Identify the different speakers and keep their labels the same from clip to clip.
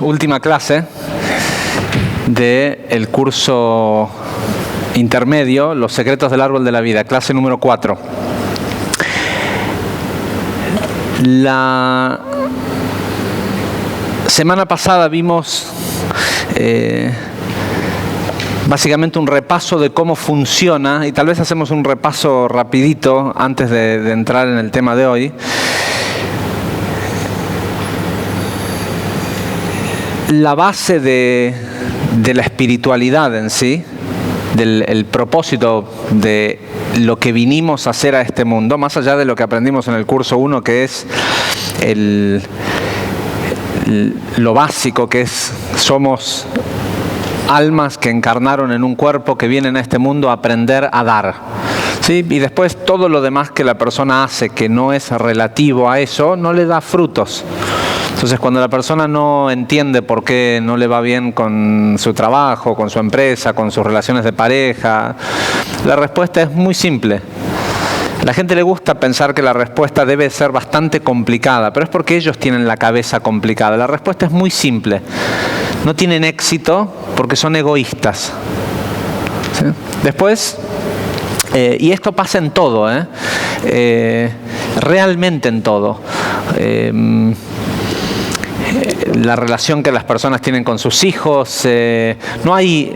Speaker 1: Última clase del curso intermedio, Los secretos del árbol de la vida, clase número 4. La semana pasada vimos básicamente un repaso de cómo funciona, y tal vez hacemos un repaso rapidito antes de entrar en el tema de hoy. La base de la espiritualidad en sí, el propósito de lo que vinimos a hacer a este mundo, más allá de lo que aprendimos en el curso 1, que es lo básico, que es somos almas que encarnaron en un cuerpo, que vienen a este mundo a aprender a dar, ¿sí? Y después todo lo demás que la persona hace que no es relativo a eso, no le da frutos. Entonces, cuando la persona no entiende por qué no le va bien con su trabajo, con su empresa, con sus relaciones de pareja, la respuesta es muy simple. A la gente le gusta pensar que la respuesta debe ser bastante complicada, pero es porque ellos tienen la cabeza complicada. La respuesta es muy simple. No tienen éxito porque son egoístas, ¿sí? Después, y esto pasa en todo, realmente en todo. La relación que las personas tienen con sus hijos, no hay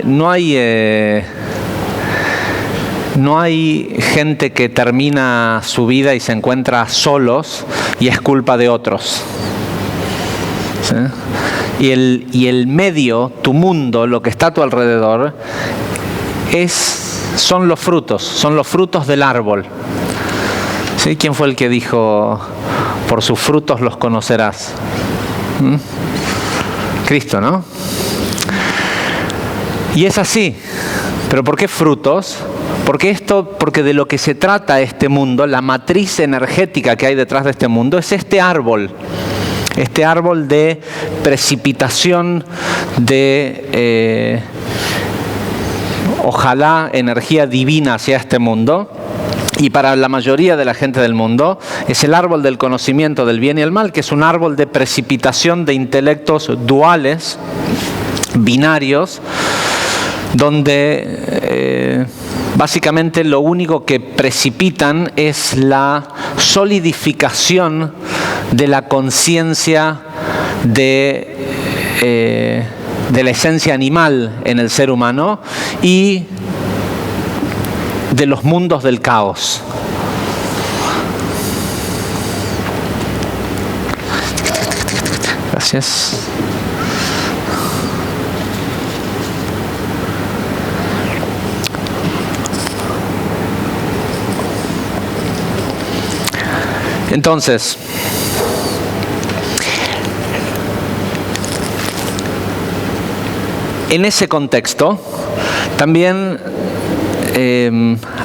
Speaker 1: gente que termina su vida y se encuentra solos y es culpa de otros, ¿sí? Y el medio, tu mundo, lo que está a tu alrededor, son los frutos del árbol, ¿sí? ¿Quién fue el que dijo, por sus frutos los conocerás? Cristo, ¿no? Y es así. ¿Pero por qué frutos? Porque de lo que se trata este mundo, la matriz energética que hay detrás de este mundo, es este árbol de precipitación de ojalá energía divina hacia este mundo. Y para la mayoría de la gente del mundo es el árbol del conocimiento del bien y el mal, que es un árbol de precipitación de intelectos duales, binarios, donde básicamente lo único que precipitan es la solidificación de la conciencia de la esencia animal en el ser humano y de los mundos del caos. Gracias. Entonces, en ese contexto, también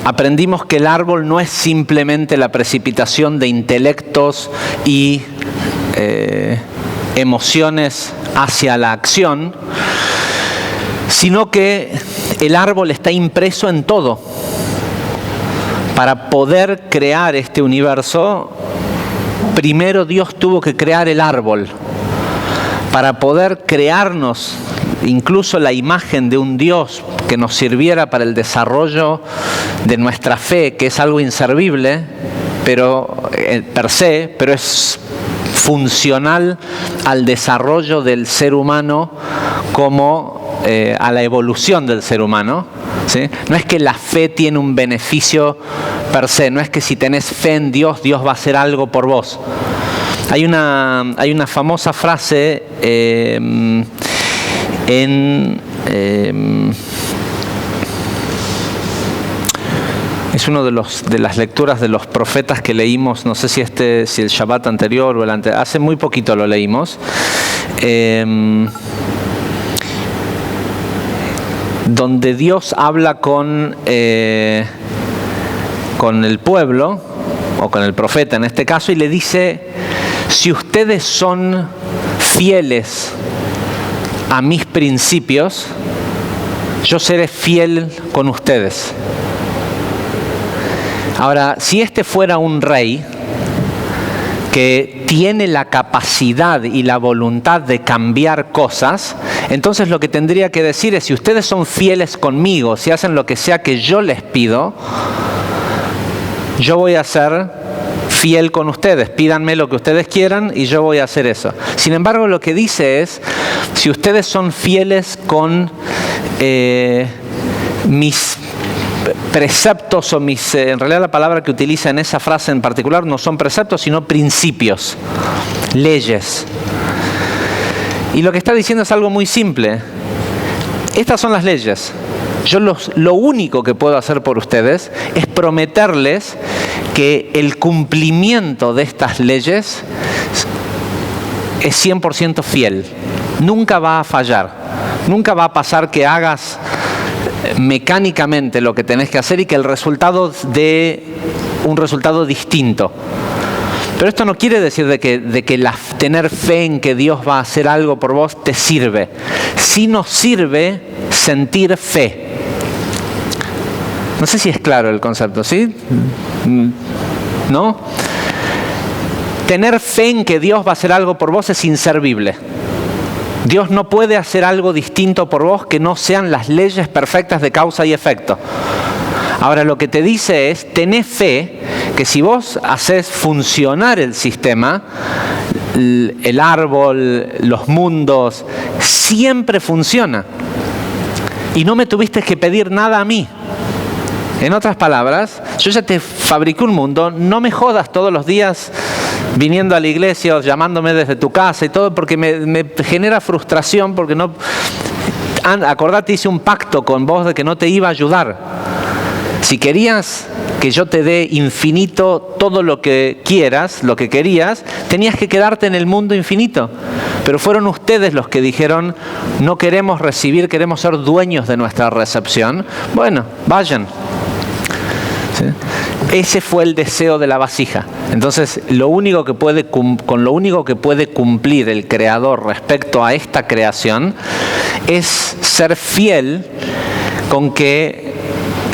Speaker 1: aprendimos que el árbol no es simplemente la precipitación de intelectos y emociones hacia la acción, sino que el árbol está impreso en todo. Para poder crear este universo, primero Dios tuvo que crear el árbol. Para poder crearnos incluso la imagen de un Dios que nos sirviera para el desarrollo de nuestra fe, que es algo inservible, pero per se, pero es funcional al desarrollo del ser humano como a la evolución del ser humano, ¿sí? No es que la fe tiene un beneficio per se, no es que si tenés fe en Dios, Dios va a hacer algo por vos. Hay una famosa frase es uno de las lecturas de los profetas que leímos, no sé si el Shabbat anterior o el anterior, hace muy poquito lo leímos, donde Dios habla con el pueblo, o con el profeta en este caso, y le dice: si ustedes son fieles a mis principios, yo seré fiel con ustedes. Ahora, si este fuera un rey, que tiene la capacidad y la voluntad de cambiar cosas, entonces lo que tendría que decir es: si ustedes son fieles conmigo, si hacen lo que sea que yo les pido, yo voy a ser fiel con ustedes. Pídanme lo que ustedes quieran y yo voy a hacer eso. Sin embargo, lo que dice es: si ustedes son fieles con mis preceptos o mis... en realidad la palabra que utiliza en esa frase en particular no son preceptos, sino principios, leyes. Y lo que está diciendo es algo muy simple. Estas son las leyes. Yo lo único que puedo hacer por ustedes es prometerles que el cumplimiento de estas leyes es 100% fiel. Nunca va a fallar. Nunca va a pasar que hagas mecánicamente lo que tenés que hacer y que el resultado dé un resultado distinto. Pero esto no quiere decir de que tener fe en que Dios va a hacer algo por vos te sirve. Sí nos sirve sentir fe. No sé si es claro el concepto, ¿sí? ¿No? Tener fe en que Dios va a hacer algo por vos es inservible. Dios no puede hacer algo distinto por vos que no sean las leyes perfectas de causa y efecto. Ahora, lo que te dice es: tenés fe que si vos haces funcionar el sistema, el árbol, los mundos, siempre funciona. Y no me tuviste que pedir nada a mí. En otras palabras, yo ya te fabriqué un mundo, no me jodas todos los días viniendo a la iglesia o llamándome desde tu casa y todo, porque me genera frustración, porque no... Acordate, hice un pacto con vos de que no te iba a ayudar. Si querías que yo te dé infinito todo lo que quieras, lo que querías, tenías que quedarte en el mundo infinito. Pero fueron ustedes los que dijeron: no queremos recibir, queremos ser dueños de nuestra recepción. Bueno, vayan. ¿Sí? Ese fue el deseo de la vasija. Entonces, con lo único que puede cumplir el Creador respecto a esta creación es ser fiel con que,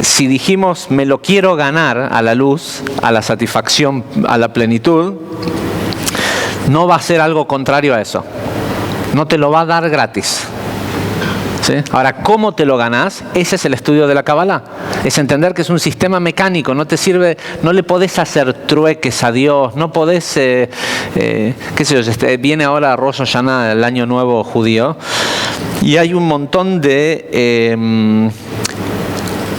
Speaker 1: si dijimos me lo quiero ganar a la luz, a la satisfacción, a la plenitud, no va a ser algo contrario a eso. No te lo va a dar gratis. ¿Sí? Ahora, ¿cómo te lo ganás? Ese es el estudio de la Kabbalah. Es entender que es un sistema mecánico, no te sirve, no le podés hacer trueques a Dios, no podés, qué sé yo, viene ahora Rosh Hashanah, el año nuevo judío, y hay un montón de,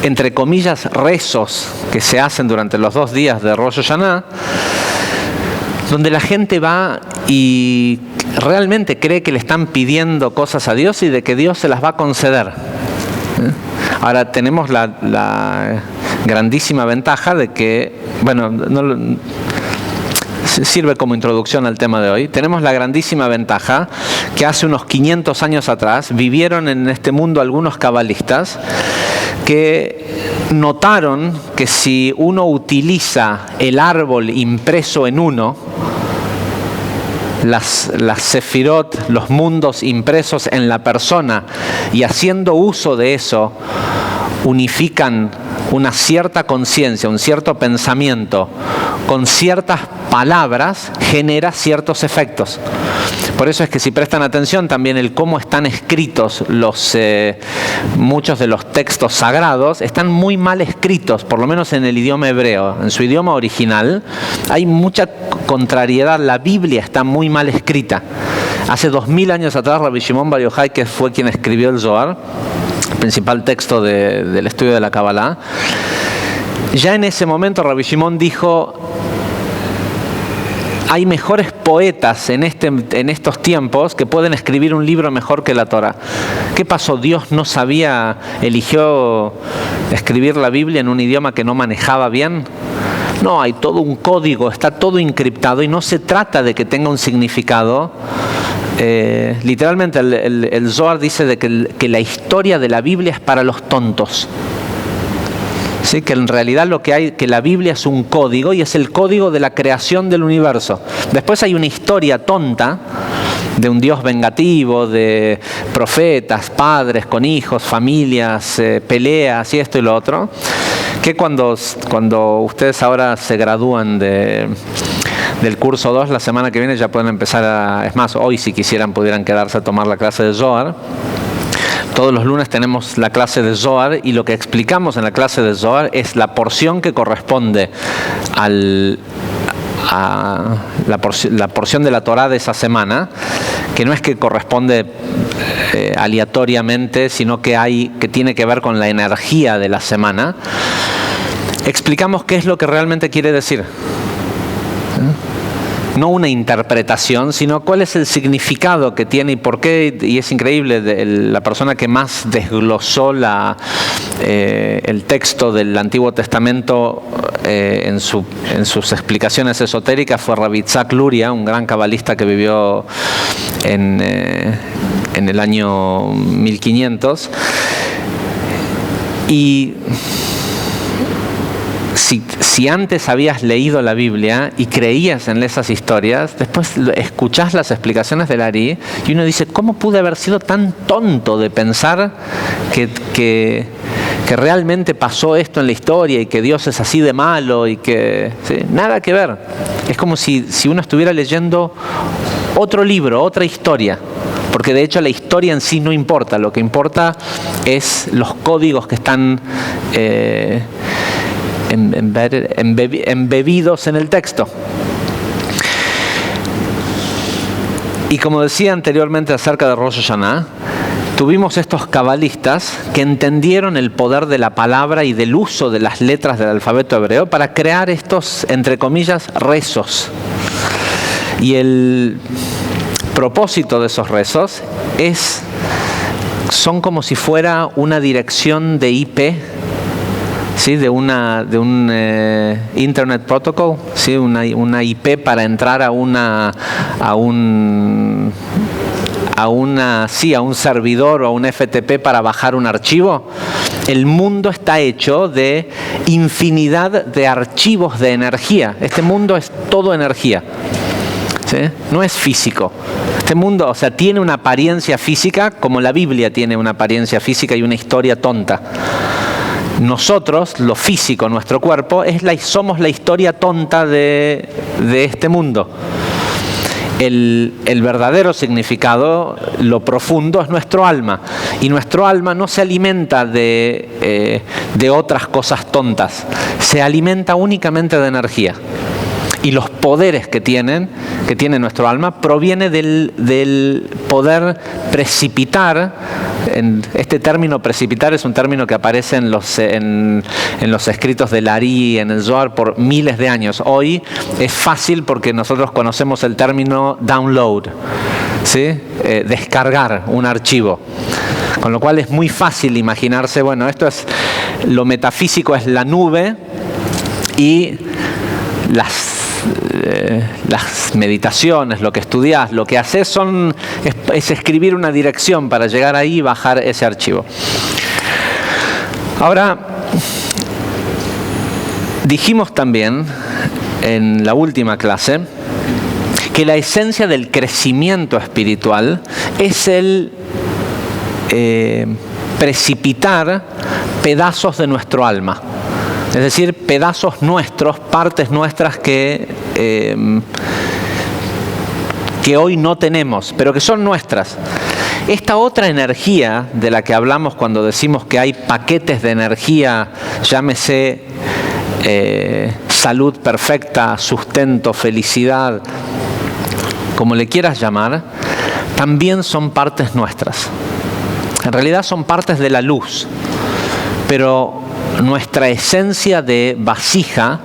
Speaker 1: entre comillas, rezos que se hacen durante los 2 días de Rosh Hashanah, donde la gente va y realmente cree que le están pidiendo cosas a Dios y de que Dios se las va a conceder. Ahora, tenemos la grandísima ventaja de que, bueno, sirve como introducción al tema de hoy. Tenemos la grandísima ventaja que hace unos 500 años atrás vivieron en este mundo algunos cabalistas que notaron que si uno utiliza el árbol impreso en uno, las sefirot, los mundos impresos en la persona, y haciendo uso de eso, unifican una cierta conciencia, un cierto pensamiento, con ciertas palabras, genera ciertos efectos. Por eso es que si prestan atención también el cómo están escritos muchos de los textos sagrados, están muy mal escritos, por lo menos en el idioma hebreo. En su idioma original hay mucha contrariedad, la Biblia está muy mal escrita. Hace 2000 años atrás, Rabbi Shimon Bar Yochai, que fue quien escribió el Zohar, el principal texto del estudio de la Kabbalah, ya en ese momento Rabbi Shimon dijo: hay mejores poetas en estos tiempos que pueden escribir un libro mejor que la Torah. ¿Qué pasó? ¿Dios no eligió escribir la Biblia en un idioma que no manejaba bien? No, hay todo un código, está todo encriptado y no se trata de que tenga un significado. Literalmente el Zohar dice que la historia de la Biblia es para los tontos. ¿Sí? Que en realidad que la Biblia es un código y es el código de la creación del universo. Después hay una historia tonta de un Dios vengativo, de profetas, padres con hijos, familias, peleas y esto y lo otro, que cuando ustedes ahora se gradúan de del curso 2. La semana que viene ya pueden empezar es más, hoy si quisieran pudieran quedarse a tomar la clase de Zohar. Todos los lunes tenemos la clase de Zohar y lo que explicamos en la clase de Zohar es la porción que corresponde a la porción de la Torá de esa semana, que no es que corresponde aleatoriamente, sino que tiene que ver con la energía de la semana. Explicamos qué es lo que realmente quiere decir. No una interpretación, sino cuál es el significado que tiene y por qué. Y es increíble, la persona que más desglosó el texto del Antiguo Testamento en sus explicaciones esotéricas fue Rabbi Yitzhak Luria, un gran cabalista que vivió en el año 1500. Y si antes habías leído la Biblia y creías en esas historias, después escuchás las explicaciones del Ari y uno dice, ¿cómo pude haber sido tan tonto de pensar que realmente pasó esto en la historia y que Dios es así de malo y que... ¿sí? Nada que ver. Es como si uno estuviera leyendo otro libro, otra historia. Porque de hecho la historia en sí no importa. Lo que importa es los códigos que están... embebidos en el texto. Y como decía anteriormente acerca de Rosh Hashanah, tuvimos estos cabalistas que entendieron el poder de la palabra y del uso de las letras del alfabeto hebreo para crear estos, entre comillas, rezos. Y el propósito de esos rezos son como si fuera una dirección de IP, ¿sí? de un Internet Protocol, ¿sí? una IP para entrar a un servidor o a un FTP para bajar un archivo. El mundo está hecho de infinidad de archivos de energía. Este mundo es todo energía, ¿sí? No es físico. Este mundo, tiene una apariencia física como la Biblia tiene una apariencia física y una historia tonta. Nosotros, lo físico, nuestro cuerpo, somos la historia tonta de este mundo. El verdadero significado, lo profundo, es nuestro alma. Y nuestro alma no se alimenta de otras cosas tontas. Se alimenta únicamente de energía. Y los poderes que tiene nuestro alma proviene del poder precipitar. Este término precipitar es un término que aparece en los escritos del Ari, en el Zohar, por miles de años. Hoy es fácil porque nosotros conocemos el término download, ¿sí? Descargar un archivo. Con lo cual es muy fácil imaginarse, lo metafísico es la nube y las meditaciones, lo que estudias, lo que haces es escribir una dirección para llegar ahí y bajar ese archivo. Ahora, dijimos también en la última clase que la esencia del crecimiento espiritual es el precipitar pedazos de nuestro alma. Es decir, pedazos nuestros, partes nuestras que hoy no tenemos, pero que son nuestras. Esta otra energía de la que hablamos cuando decimos que hay paquetes de energía, llámese salud perfecta, sustento, felicidad, como le quieras llamar, también son partes nuestras. En realidad son partes de la luz, pero nuestra esencia de vasija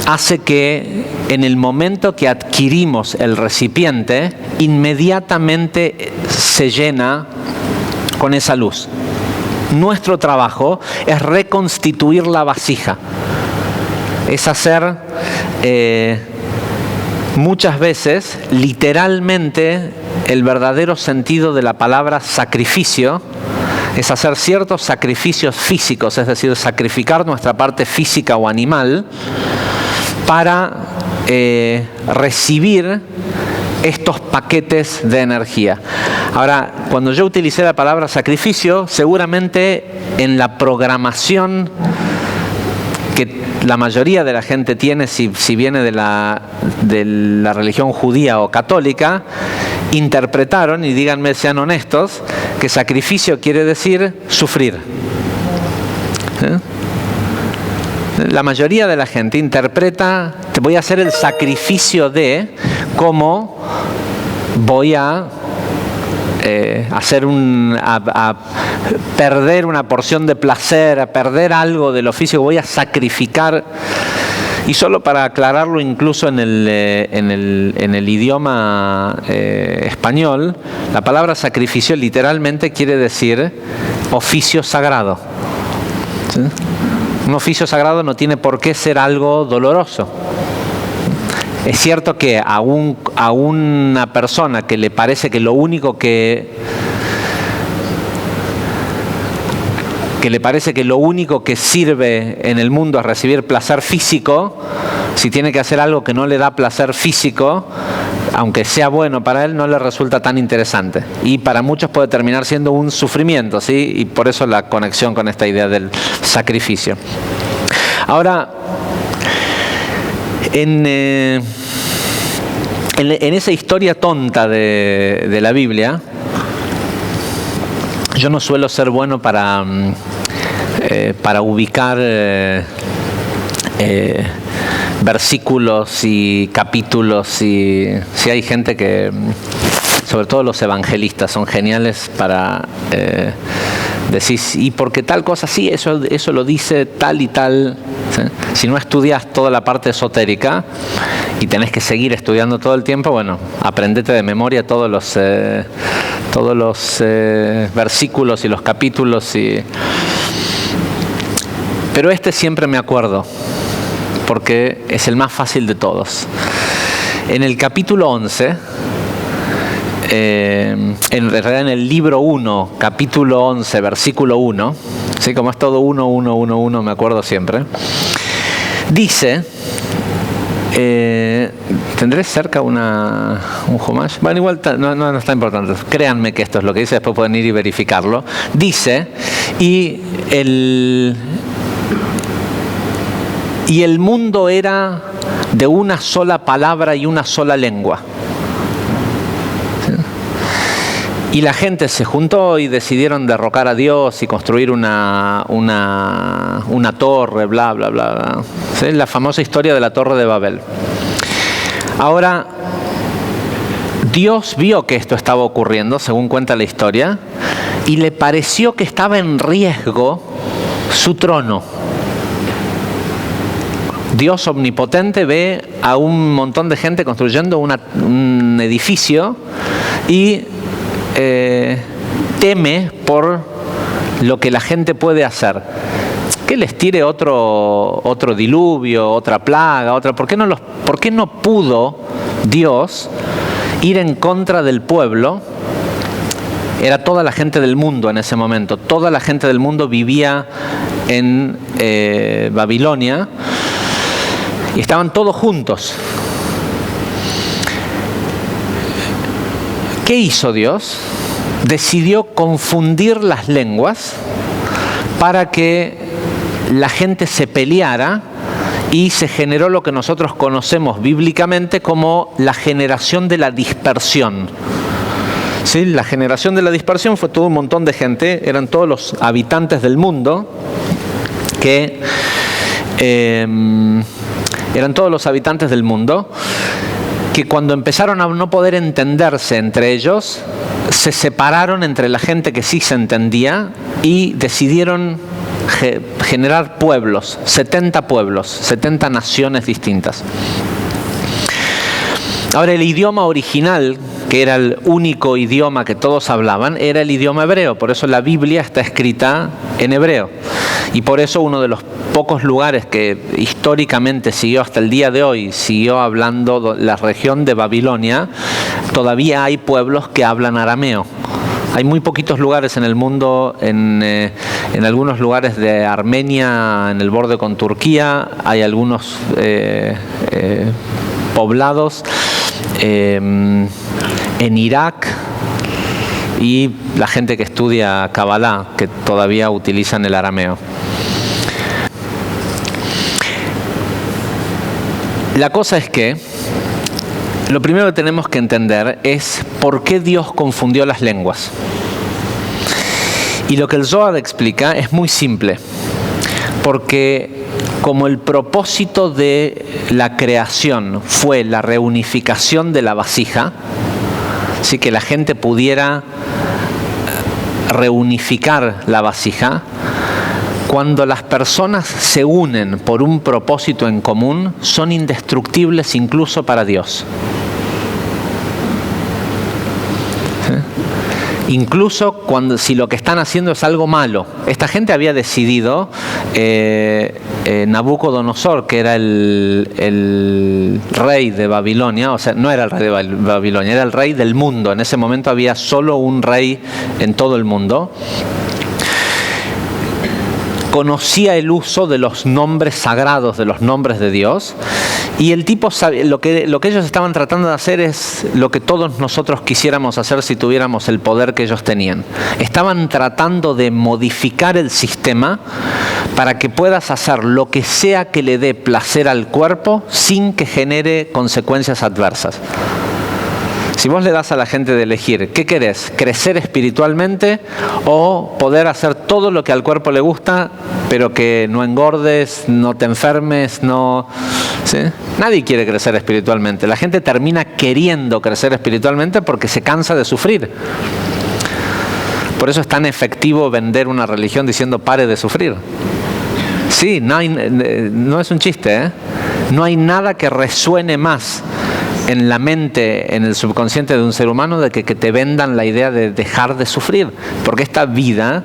Speaker 1: hace que en el momento que adquirimos el recipiente, inmediatamente se llena con esa luz. Nuestro trabajo es reconstituir la vasija, es hacer muchas veces literalmente el verdadero sentido de la palabra sacrificio. Es hacer ciertos sacrificios físicos, es decir, sacrificar nuestra parte física o animal para recibir estos paquetes de energía. Ahora, cuando yo utilicé la palabra sacrificio, seguramente en la programación que la mayoría de la gente tiene, si viene de la religión judía o católica, interpretaron, y díganme, sean honestos, que sacrificio quiere decir sufrir. La mayoría de la gente interpreta, te voy a hacer el sacrificio de, como voy a a perder una porción de placer, a perder algo del oficio, voy a sacrificar. Y solo para aclararlo, incluso en el idioma español, la palabra sacrificio literalmente quiere decir oficio sagrado. ¿Sí? Un oficio sagrado no tiene por qué ser algo doloroso. Es cierto que a una persona que le parece que lo único que sirve en el mundo es recibir placer físico, si tiene que hacer algo que no le da placer físico, aunque sea bueno para él, no le resulta tan interesante. Y para muchos puede terminar siendo un sufrimiento, ¿sí? Y por eso la conexión con esta idea del sacrificio. Ahora, en esa historia tonta de la Biblia, yo no suelo ser bueno para ubicar versículos y capítulos, y si hay gente que, sobre todo los evangelistas, son geniales para decir, y porque tal cosa, sí, eso lo dice tal y tal. ¿Sí? Si no estudias toda la parte esotérica y tenés que seguir estudiando todo el tiempo, bueno, aprendete de memoria todos los versículos y los capítulos. Pero siempre me acuerdo, porque es el más fácil de todos. En el capítulo 11, en realidad en el libro 1, capítulo 11, versículo 1, ¿sí? Como es todo 1, me acuerdo siempre, dice, ¿tendré cerca un Humash? Bueno, igual no está importante. Créanme que esto es lo que dice, después pueden ir y verificarlo. Dice, y el mundo era de una sola palabra y una sola lengua. ¿Sí? Y la gente se juntó y decidieron derrocar a Dios y construir una torre, bla, bla, bla, bla. ¿Sí? La famosa historia de la Torre de Babel. Ahora, Dios vio que esto estaba ocurriendo, según cuenta la historia, y le pareció que estaba en riesgo su trono. Dios omnipotente ve a un montón de gente construyendo un edificio y teme por lo que la gente puede hacer. Que les tire otro diluvio, otra plaga, ¿por qué no pudo Dios ir en contra del pueblo? Era toda la gente del mundo en ese momento. Toda la gente del mundo vivía en Babilonia y estaban todos juntos. ¿Qué hizo Dios? Decidió confundir las lenguas para que la gente se peleara y se generó lo que nosotros conocemos bíblicamente como la generación de la dispersión. ¿Sí? La generación de la dispersión fue todo un montón de gente, eran todos los habitantes del mundo que cuando empezaron a no poder entenderse entre ellos, se separaron entre la gente que sí se entendía y decidieron generar pueblos, 70 pueblos, 70 naciones distintas. Ahora, el idioma original, que era el único idioma que todos hablaban, era el idioma hebreo. Por eso la Biblia está escrita en hebreo. Y por eso uno de los pocos lugares que históricamente siguió hasta el día de hoy, siguió hablando la región de Babilonia, todavía hay pueblos que hablan arameo. Hay muy poquitos lugares en el mundo, en algunos lugares de Armenia, en el borde con Turquía, hay algunos poblados, en Irak, y la gente que estudia Kabbalah, que todavía utilizan el arameo. La cosa es que lo primero que tenemos que entender es por qué Dios confundió las lenguas. Y lo que el Zohar explica es muy simple, porque como el propósito de la creación fue la reunificación de la vasija, así que la gente pudiera reunificar la vasija, cuando las personas se unen por un propósito en común, son indestructibles incluso para Dios. Incluso si lo que están haciendo es algo malo. Esta gente había decidido, Nabucodonosor, que era el rey de Babilonia, o sea, no era el rey de Babilonia, era el rey del mundo. En ese momento había solo un rey en todo el mundo. Conocía el uso de los nombres sagrados, de los nombres de Dios, y el tipo sabía, lo que ellos estaban tratando de hacer es lo que todos nosotros quisiéramos hacer si tuviéramos el poder que ellos tenían. Estaban tratando de modificar el sistema para que puedas hacer lo que sea que le dé placer al cuerpo sin que genere consecuencias adversas. Si vos le das a la gente de elegir, ¿qué querés? ¿Crecer espiritualmente o poder hacer todo lo que al cuerpo le gusta, pero que no engordes, no te enfermes, no... ¿Sí? Nadie quiere crecer espiritualmente. La gente termina queriendo crecer espiritualmente porque se cansa de sufrir. Por eso es tan efectivo vender una religión diciendo pare de sufrir. Sí, no es un chiste, ¿eh? No hay nada que resuene más en la mente, en el subconsciente de un ser humano, de que te vendan la idea de dejar de sufrir, porque esta vida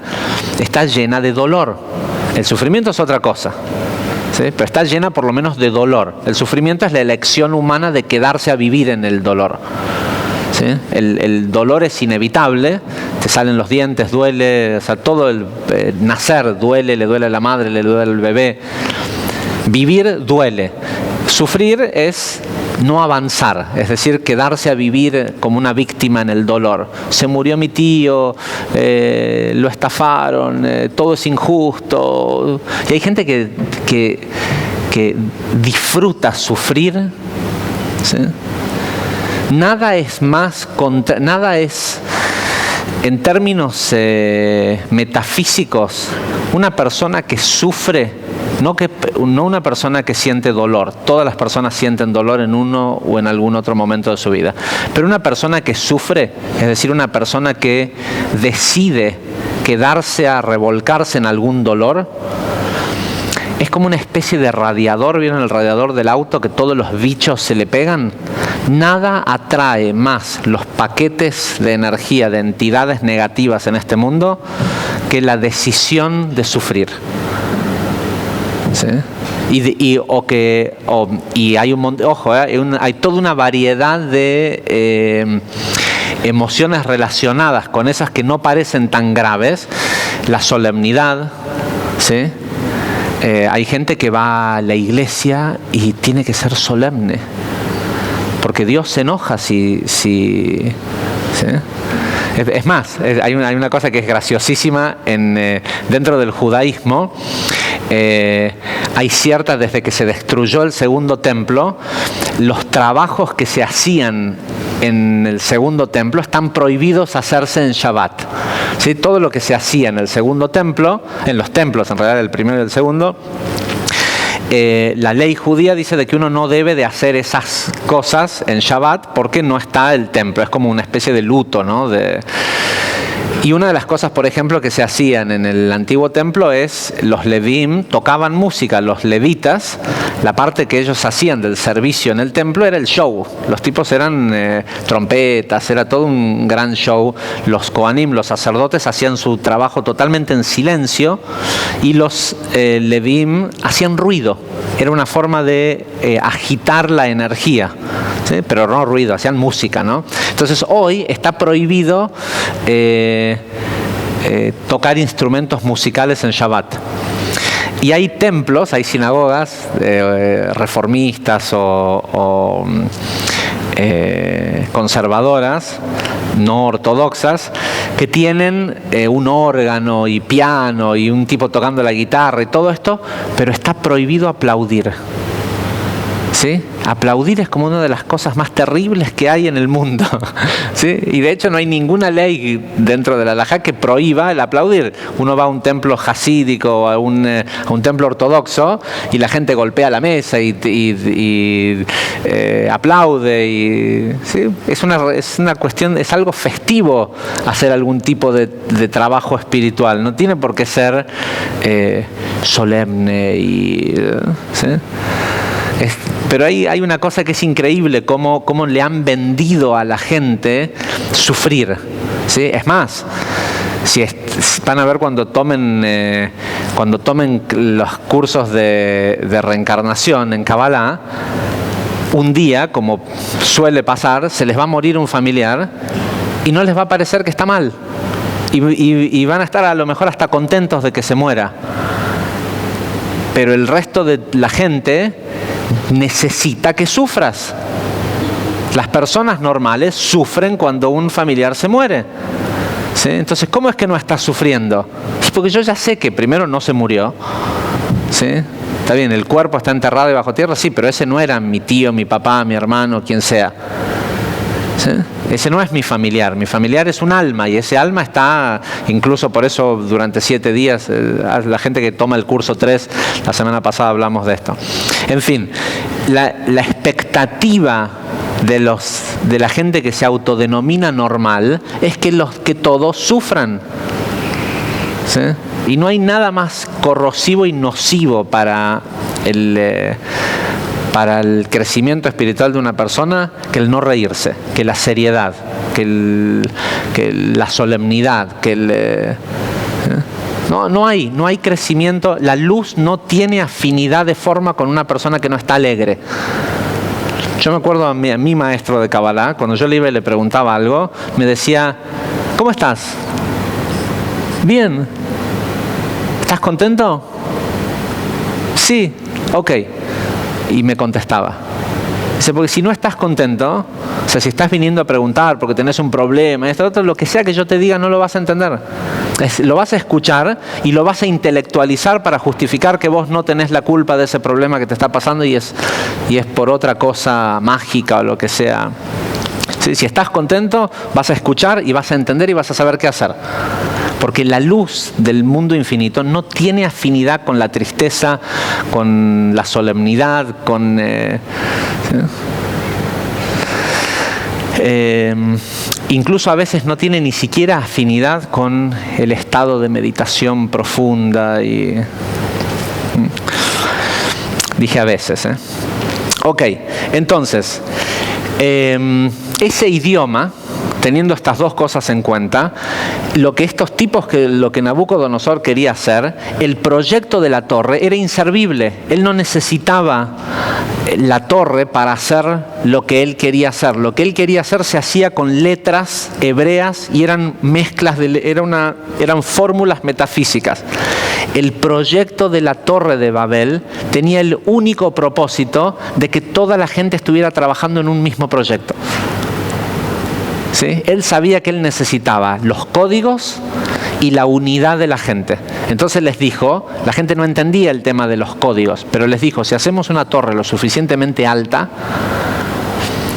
Speaker 1: está llena de dolor. El sufrimiento es otra cosa, ¿sí? Pero está llena por lo menos de dolor. El sufrimiento es la elección humana de quedarse a vivir en el dolor, ¿sí? El dolor es inevitable, te salen los dientes, duele, o sea, todo el nacer duele, le duele a la madre, le duele al bebé. Vivir duele. Sufrir es no avanzar, es decir, quedarse a vivir como una víctima en el dolor. Se murió mi tío, lo estafaron, todo es injusto. Y hay gente que disfruta sufrir, ¿sí? Nada es más nada es, en términos metafísicos, una persona que sufre. No una persona que siente dolor. Todas las personas sienten dolor en uno o en algún otro momento de su vida. Pero una persona que sufre, es decir, una persona que decide quedarse a revolcarse en algún dolor, es como una especie de radiador. ¿Vieron el radiador del auto que todos los bichos se le pegan? Nada atrae más los paquetes de energía de entidades negativas en este mundo que la decisión de sufrir. ¿Sí? Y hay un montón, ojo, hay toda una variedad de emociones relacionadas con esas que no parecen tan graves. La solemnidad, ¿sí? Hay gente que va a la iglesia y tiene que ser solemne, porque Dios se enoja si ¿sí? Es más, hay una cosa que es graciosísima dentro del judaísmo. Hay ciertas, desde que se destruyó el segundo templo, los trabajos que se hacían en el segundo templo están prohibidos hacerse en Shabbat. ¿Sí? Todo lo que se hacía en el segundo templo, en los templos en realidad, el primero y el segundo, la ley judía dice de que uno no debe de hacer esas cosas en Shabbat porque no está el templo. Es como una especie de luto, ¿no? Y una de las cosas, por ejemplo, que se hacían en el antiguo templo es los levim tocaban música. Los levitas, la parte que ellos hacían del servicio en el templo era el show. Los tipos eran trompetas, era todo un gran show. Los kohanim, los sacerdotes, hacían su trabajo totalmente en silencio y los levim hacían ruido. Era una forma de agitar la energía, ¿sí? Pero no ruido, hacían música, ¿no? Entonces hoy está prohibido tocar instrumentos musicales en Shabbat. Y hay templos, hay sinagogas reformistas o conservadoras, no ortodoxas, que tienen un órgano y piano y un tipo tocando la guitarra y todo esto, pero está prohibido aplaudir. ¿Sí? Aplaudir es como una de las cosas más terribles que hay en el mundo. ¿Sí? Y de hecho no hay ninguna ley dentro de la halajá que prohíba el aplaudir. Uno va a un templo hasídico o a un templo ortodoxo y la gente golpea la mesa y aplaude. Y, ¿sí? Es una cuestión, es algo festivo hacer algún tipo de trabajo espiritual. No tiene por qué ser solemne. ¿Sí? Pero hay una cosa que es increíble, cómo le han vendido a la gente sufrir. ¿Sí? Es más, van a ver cuando tomen los cursos de reencarnación en Kabbalah, un día, como suele pasar, se les va a morir un familiar y no les va a parecer que está mal. Y van a estar a lo mejor hasta contentos de que se muera. Pero el resto de la gente necesita que sufras. Las personas normales sufren cuando un familiar se muere. ¿Sí? Entonces, ¿cómo es que no estás sufriendo? Porque yo ya sé que primero no se murió. ¿Sí? Está bien, el cuerpo está enterrado y bajo tierra, sí, pero ese no era mi tío, mi papá, mi hermano, quien sea. ¿Sí? Ese no es mi familiar es un alma y ese alma está, incluso por eso durante 7 días, la gente que toma el curso 3, la semana pasada hablamos de esto. En fin, la expectativa de la gente que se autodenomina normal es que todos sufran. ¿Sí? Y no hay nada más corrosivo y nocivo para el crecimiento espiritual de una persona que el no reírse, que la seriedad, que la solemnidad, no hay crecimiento. La luz no tiene afinidad de forma con una persona que no está alegre. Yo me acuerdo a mi maestro de Kabbalah, cuando yo le iba y le preguntaba algo, me decía: ¿cómo estás? Bien. ¿Estás contento? Sí. Ok. Y me contestaba. Dice, porque si no estás contento, o sea, si estás viniendo a preguntar porque tenés un problema, esto, otro, lo que sea que yo te diga no lo vas a entender. Lo vas a escuchar y lo vas a intelectualizar para justificar que vos no tenés la culpa de ese problema que te está pasando y es por otra cosa mágica o lo que sea. ¿Sí? Si estás contento, vas a escuchar y vas a entender y vas a saber qué hacer. Porque la luz del mundo infinito no tiene afinidad con la tristeza, con la solemnidad, incluso a veces no tiene ni siquiera afinidad con el estado de meditación profunda. Dije a veces. Ok, entonces, ese idioma, teniendo estas dos cosas en cuenta, lo que Nabucodonosor quería hacer, el proyecto de la torre era inservible. Él no necesitaba la torre para hacer lo que él quería hacer. Lo que él quería hacer se hacía con letras hebreas y eran mezclas, eran fórmulas metafísicas. El proyecto de la torre de Babel tenía el único propósito de que toda la gente estuviera trabajando en un mismo proyecto. ¿Sí? Él sabía que él necesitaba los códigos y la unidad de la gente. Entonces les dijo, la gente no entendía el tema de los códigos, pero les dijo, si hacemos una torre lo suficientemente alta,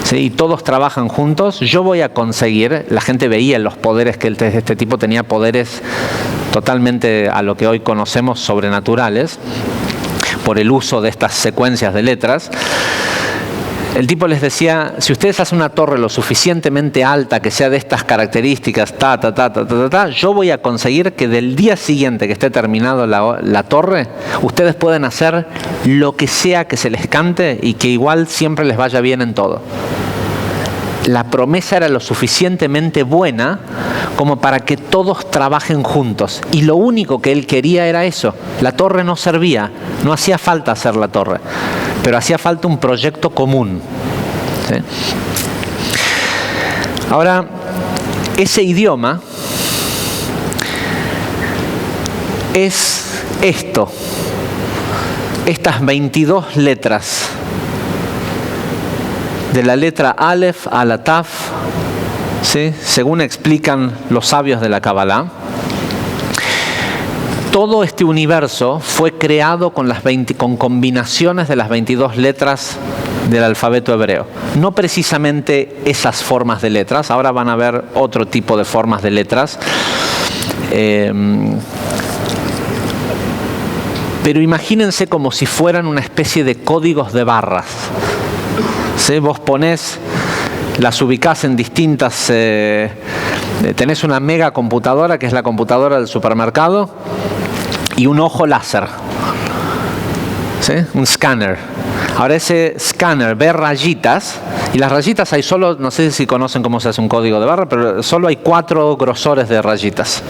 Speaker 1: ¿sí? Y todos trabajan juntos, yo voy a conseguir, la gente veía los poderes que este tipo tenía, poderes totalmente a lo que hoy conocemos sobrenaturales, por el uso de estas secuencias de letras. El tipo les decía, si ustedes hacen una torre lo suficientemente alta, que sea de estas características, yo voy a conseguir que del día siguiente que esté terminado la torre, ustedes pueden hacer lo que sea que se les cante y que igual siempre les vaya bien en todo. La promesa era lo suficientemente buena como para que todos trabajen juntos. Y lo único que él quería era eso. La torre no servía, no hacía falta hacer la torre, pero hacía falta un proyecto común. ¿Sí? Ahora, ese idioma es esto, estas 22 letras, de la letra Aleph a la Taf, ¿sí? Según explican los sabios de la Kabbalah, todo este universo fue creado con combinaciones de las 22 letras del alfabeto hebreo. No precisamente esas formas de letras, ahora van a ver otro tipo de formas de letras. Pero imagínense como si fueran una especie de códigos de barras. ¿Sí? Vos ponés, las ubicás en distintas... tenés una mega computadora, que es la computadora del supermercado, y un ojo láser. ¿Sí? Un escáner. Ahora ese escáner ve rayitas, y las rayitas hay solo, no sé si conocen cómo se hace un código de barra, pero solo hay 4 grosores de rayitas.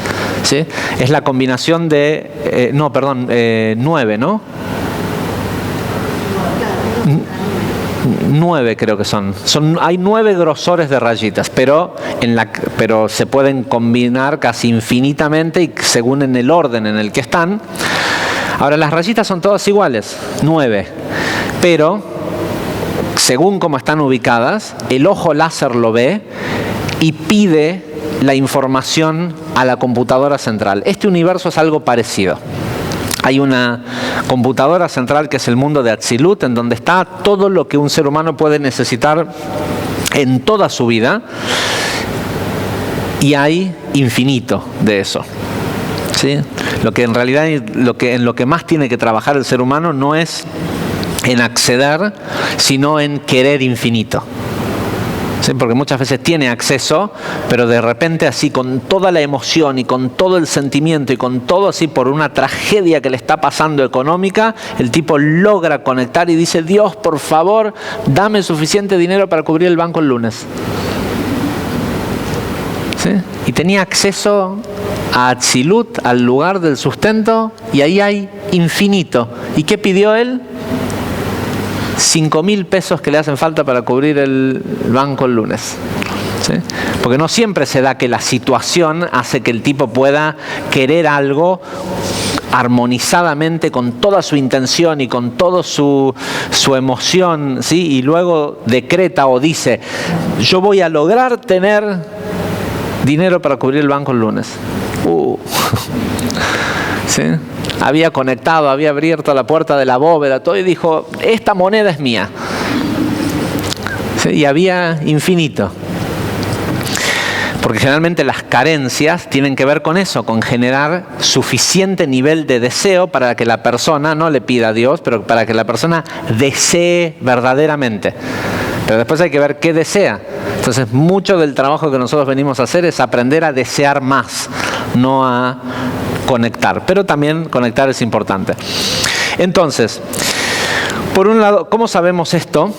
Speaker 1: ¿Sí? Es la combinación de... 9, ¿no? 9 creo que son. Hay 9 grosores de rayitas, pero se pueden combinar casi infinitamente y según en el orden en el que están. Ahora, las rayitas son todas iguales, 9, pero según cómo están ubicadas, el ojo láser lo ve y pide la información a la computadora central. Este universo es algo parecido. Hay una computadora central que es el mundo de Atzilut, en donde está todo lo que un ser humano puede necesitar en toda su vida, y hay infinito de eso. ¿Sí? Lo que en realidad en lo que más tiene que trabajar el ser humano no es en acceder, sino en querer infinito. ¿Sí? Porque muchas veces tiene acceso, pero de repente así con toda la emoción y con todo el sentimiento y con todo así por una tragedia que le está pasando económica, el tipo logra conectar y dice: Dios, por favor, dame suficiente dinero para cubrir el banco el lunes. ¿Sí? Y tenía acceso a Atzilut, al lugar del sustento, y ahí hay infinito. ¿Y qué pidió él? 5.000 pesos que le hacen falta para cubrir el banco el lunes. ¿Sí? Porque no siempre se da que la situación hace que el tipo pueda querer algo armonizadamente con toda su intención y con toda su emoción, ¿sí? Y luego decreta o dice: yo voy a lograr tener dinero para cubrir el banco el lunes. ¿Sí? Había conectado, había abierto la puerta de la bóveda, todo, y dijo: esta moneda es mía. ¿Sí? Y había infinito. Porque generalmente las carencias tienen que ver con eso, con generar suficiente nivel de deseo para que la persona, no le pida a Dios, pero para que la persona desee verdaderamente. Pero después hay que ver qué desea. Entonces, mucho del trabajo que nosotros venimos a hacer es aprender a desear más, no a conectar. Pero también conectar es importante. Entonces, por un lado, ¿cómo sabemos esto?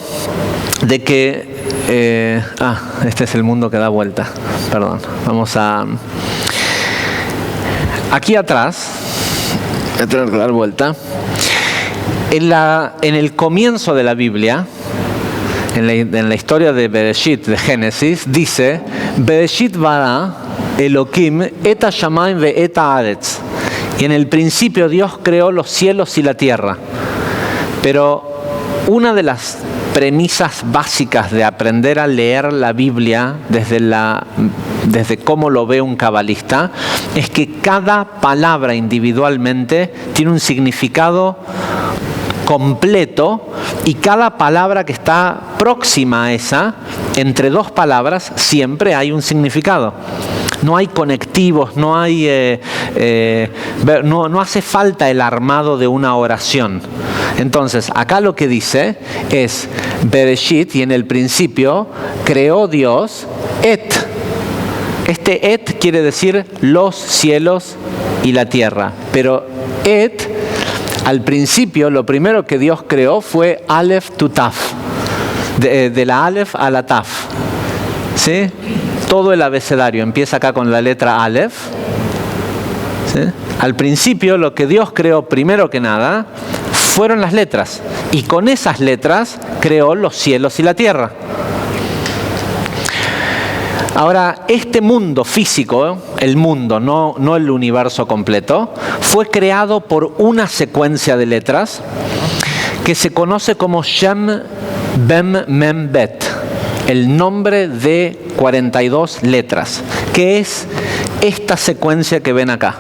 Speaker 1: De que... este es el mundo que da vuelta. Perdón. Vamos a... Aquí atrás, voy a tener que dar vuelta. En el comienzo de la Biblia, en la historia de Bereshit, de Génesis, dice: Bereshit bara Elohim et hashamayim ve et haaretz. Y en el principio Dios creó los cielos y la tierra. Pero una de las premisas básicas de aprender a leer la Biblia desde cómo lo ve un cabalista es que cada palabra individualmente tiene un significado completo, y cada palabra que está próxima a esa, entre dos palabras, siempre hay un significado. No hay conectivos, no hace falta el armado de una oración. Entonces, acá lo que dice es: Bereshit, y en el principio creó Dios et. Este et quiere decir los cielos y la tierra. Pero et, al principio, lo primero que Dios creó fue Aleph to Taf. De la Aleph a la Taf. ¿Sí? Todo el abecedario empieza acá con la letra Aleph. ¿Sí? Al principio, lo que Dios creó primero que nada fueron las letras. Y con esas letras creó los cielos y la tierra. Ahora, este mundo físico, el mundo, no el universo completo, fue creado por una secuencia de letras que se conoce como Shem Bem Mem Bet, el nombre de 42 letras, que es esta secuencia que ven acá.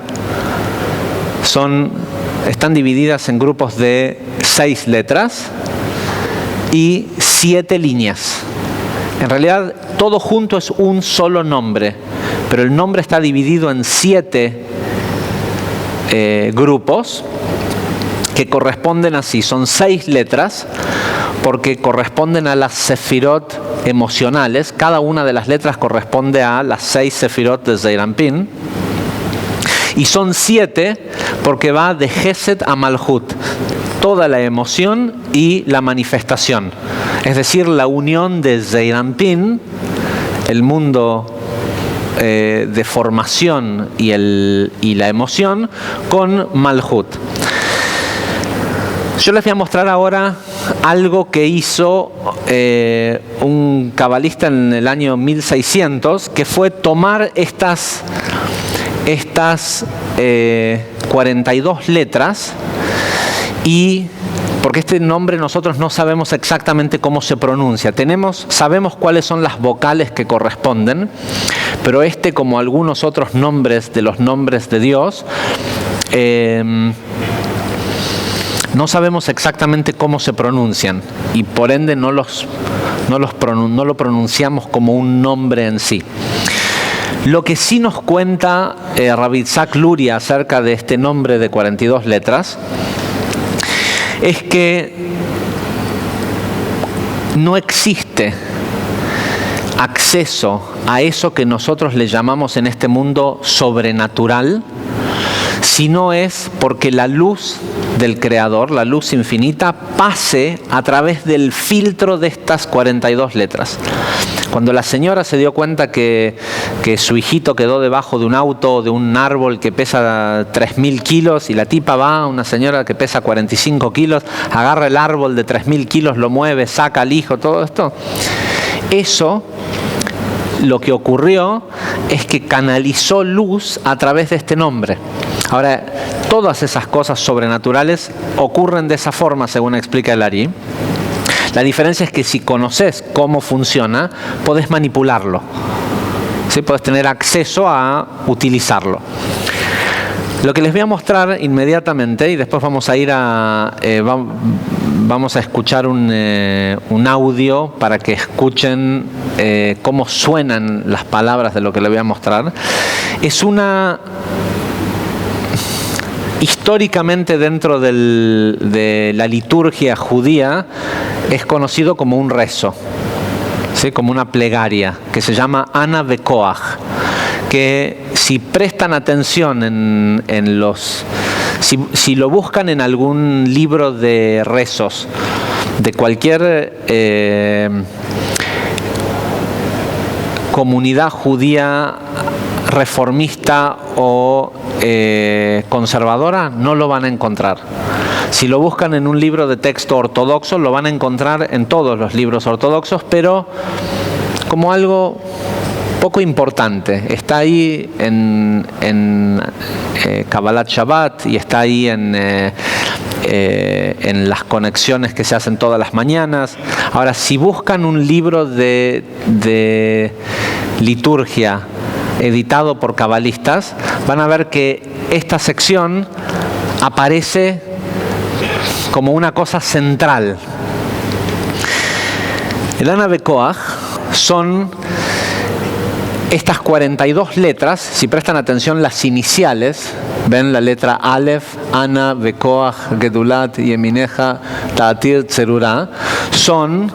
Speaker 1: Están divididas en grupos de 6 letras, y 7 líneas. En realidad, todo junto es un solo nombre, pero el nombre está dividido en 7 grupos que corresponden así. Son 6 letras porque corresponden a las sefirot emocionales. Cada una de las letras corresponde a las 6 sefirot de Zeir Anpin. Y son 7 porque va de Gesed a Malhut, toda la emoción y la manifestación. Es decir, la unión de Zeir Anpin, el mundo de formación y la emoción, con Malhut. Yo les voy a mostrar ahora algo que hizo un cabalista en el año 1600, que fue tomar estas 42 letras y... porque este nombre nosotros no sabemos exactamente cómo se pronuncia. Sabemos cuáles son las vocales que corresponden, pero como algunos otros nombres de los nombres de Dios, no sabemos exactamente cómo se pronuncian y por ende no lo pronunciamos como un nombre en sí. Lo que sí nos cuenta Rabbi Itzhak Luria acerca de este nombre de 42 letras es que no existe acceso a eso que nosotros le llamamos en este mundo sobrenatural, si no es porque la luz del Creador, la luz infinita, pase a través del filtro de estas 42 letras. Cuando la señora se dio cuenta que su hijito quedó debajo de un auto o de un árbol que pesa 3.000 kilos y la tipa va, una señora que pesa 45 kilos, agarra el árbol de 3.000 kilos, lo mueve, saca al hijo, todo esto, eso, lo que ocurrió es que canalizó luz a través de este nombre. Ahora, todas esas cosas sobrenaturales ocurren de esa forma, según explica el Ari. La diferencia es que si conoces cómo funciona, podés manipularlo. ¿Sí? Podés tener acceso a utilizarlo. Lo que les voy a mostrar inmediatamente, y después vamos a ir vamos a escuchar un audio para que escuchen cómo suenan las palabras de lo que les voy a mostrar. Históricamente dentro de la liturgia judía es conocido como un rezo, ¿sí? Como una plegaria que se llama Ana Bekoach, que si prestan atención si lo buscan en algún libro de rezos de cualquier comunidad judía reformista o conservadora, no lo van a encontrar. Si lo buscan en un libro de texto ortodoxo, lo van a encontrar en todos los libros ortodoxos, pero como algo poco importante. Está ahí en Kabbalat Shabbat y está ahí en las conexiones que se hacen todas las mañanas. Ahora, si buscan un libro de liturgia editado por cabalistas, van a ver que esta sección aparece como una cosa central. El Ana Bekoach son estas 42 letras. Si prestan atención, las iniciales, ven la letra Aleph, Ana, Bekoach, Gedulat, Yemineja, Ta'atir, Tzerura, son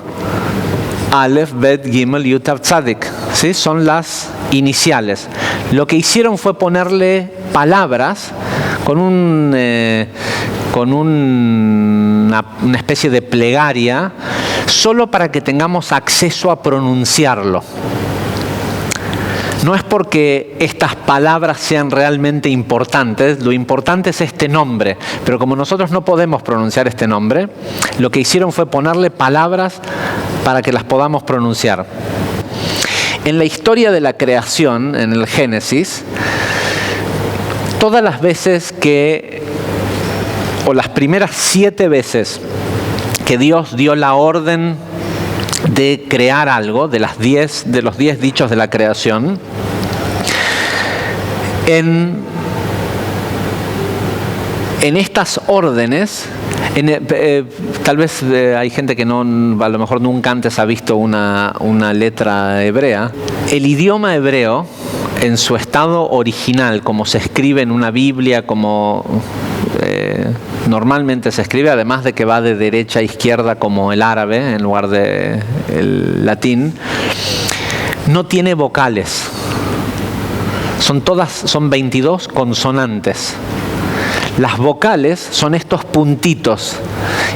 Speaker 1: Aleph, Bet, Gimel, Yud, Tav, Tzadik, ¿sí? Son las iniciales. Lo que hicieron fue ponerle palabras con una especie de plegaria, solo para que tengamos acceso a pronunciarlo. No es porque estas palabras sean realmente importantes, lo importante es este nombre, pero como nosotros no podemos pronunciar este nombre, lo que hicieron fue ponerle palabras para que las podamos pronunciar. En la historia de la creación, en el Génesis, todas las veces o las primeras 7 veces que Dios dio la orden de crear algo, de los 10 dichos de la creación, en estas órdenes Tal vez hay gente que no, a lo mejor nunca antes ha visto una letra hebrea. El idioma hebreo, en su estado original, como se escribe en una Biblia, como normalmente se escribe, además de que va de derecha a izquierda como el árabe en lugar de el latín, no tiene vocales. Son 22 consonantes. Las vocales son estos puntitos,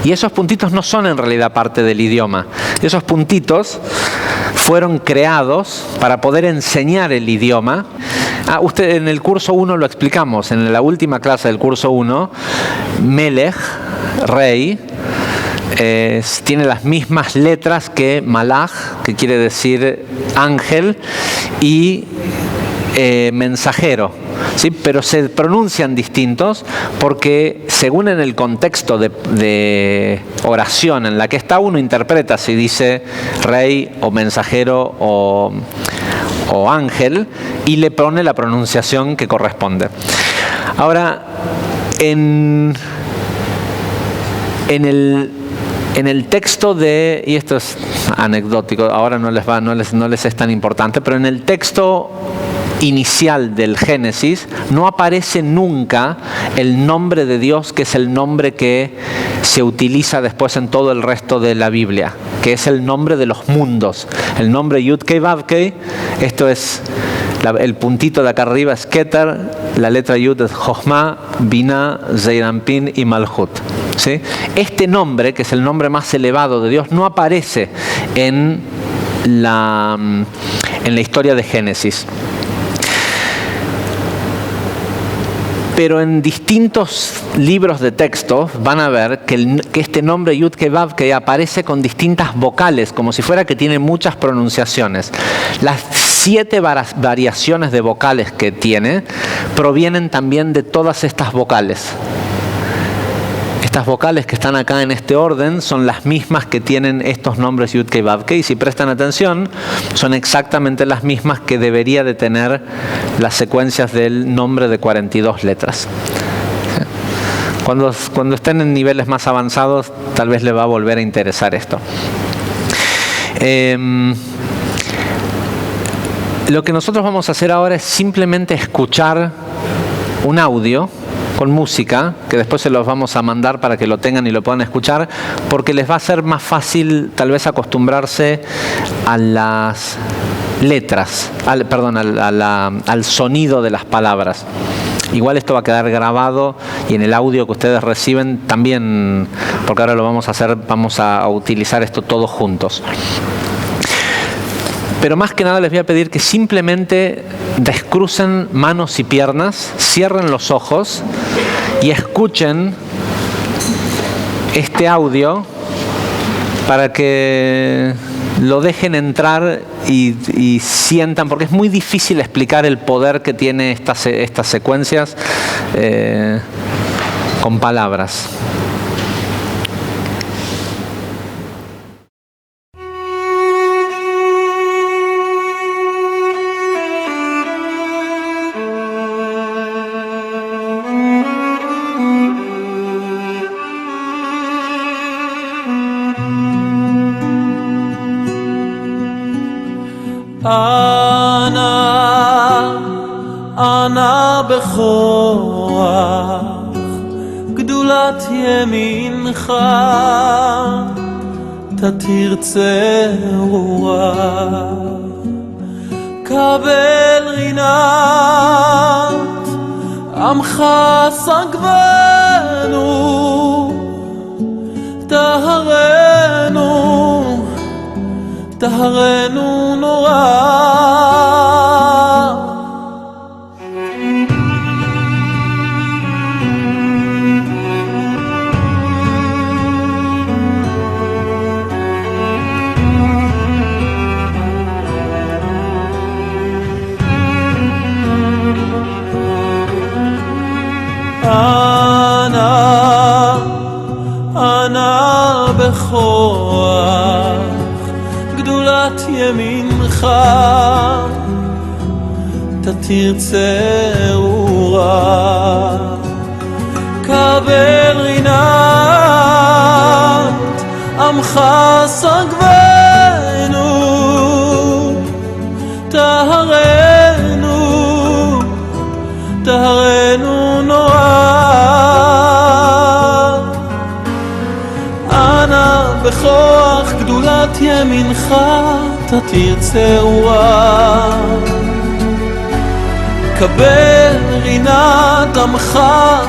Speaker 1: y esos puntitos no son en realidad parte del idioma. Esos puntitos fueron creados para poder enseñar el idioma. Usted en el curso 1 lo explicamos, en la última clase del curso 1, Melech, rey, tiene las mismas letras que Malach, que quiere decir ángel, y mensajero, ¿sí? Pero se pronuncian distintos porque según en el contexto de oración en la que está, uno interpreta si dice rey o mensajero o ángel y le pone la pronunciación que corresponde. Ahora, en el texto de, y esto es anecdótico, ahora no les es tan importante, pero en el texto inicial del Génesis no aparece nunca el nombre de Dios, que es el nombre que se utiliza después en todo el resto de la Biblia, que es el nombre de los mundos. El nombre Yud-Kei Vav-Kei, esto es el puntito de acá arriba es Keter, la letra Yud es Jochma, Binah, Zeir Anpin y Malchut, ¿sí? Este nombre, que es el nombre más elevado de Dios, no aparece en la historia de Génesis. Pero en distintos libros de texto van a ver que este nombre Yud-Kei Vav-Kei aparece con distintas vocales, como si fuera que tiene muchas pronunciaciones. Las 7 variaciones de vocales que tiene provienen también de todas estas vocales. Estas vocales que están acá en este orden son las mismas que tienen estos nombres Yud-Kei Vav-Kei. Si prestan atención, son exactamente las mismas que debería de tener las secuencias del nombre de 42 letras. Cuando estén en niveles más avanzados, tal vez le va a volver a interesar esto. Lo que nosotros vamos a hacer ahora es simplemente escuchar un audio con música, que después se los vamos a mandar para que lo tengan y lo puedan escuchar, porque les va a ser más fácil tal vez acostumbrarse a las letras, al sonido de las palabras. Igual esto va a quedar grabado y en el audio que ustedes reciben también, porque ahora lo vamos a hacer, vamos a utilizar esto todos juntos. Pero más que nada les voy a pedir que simplemente descrucen manos y piernas, cierren los ojos y escuchen este audio para que lo dejen entrar y sientan, porque es muy difícil explicar el poder que tiene estas secuencias con palabras.
Speaker 2: אנא בכוח גדולת ימינך תתרצה רוח קבל רינת עמך סגבנו טהרנו נורא אנא בכוח גדולת ימינך תתרצה רוח קבל רינה עמך סגבנו, טהרנו, טהרנו נורא. אנא בכוח גדולת ימינך תתיר צרורה, קבל רינת עמך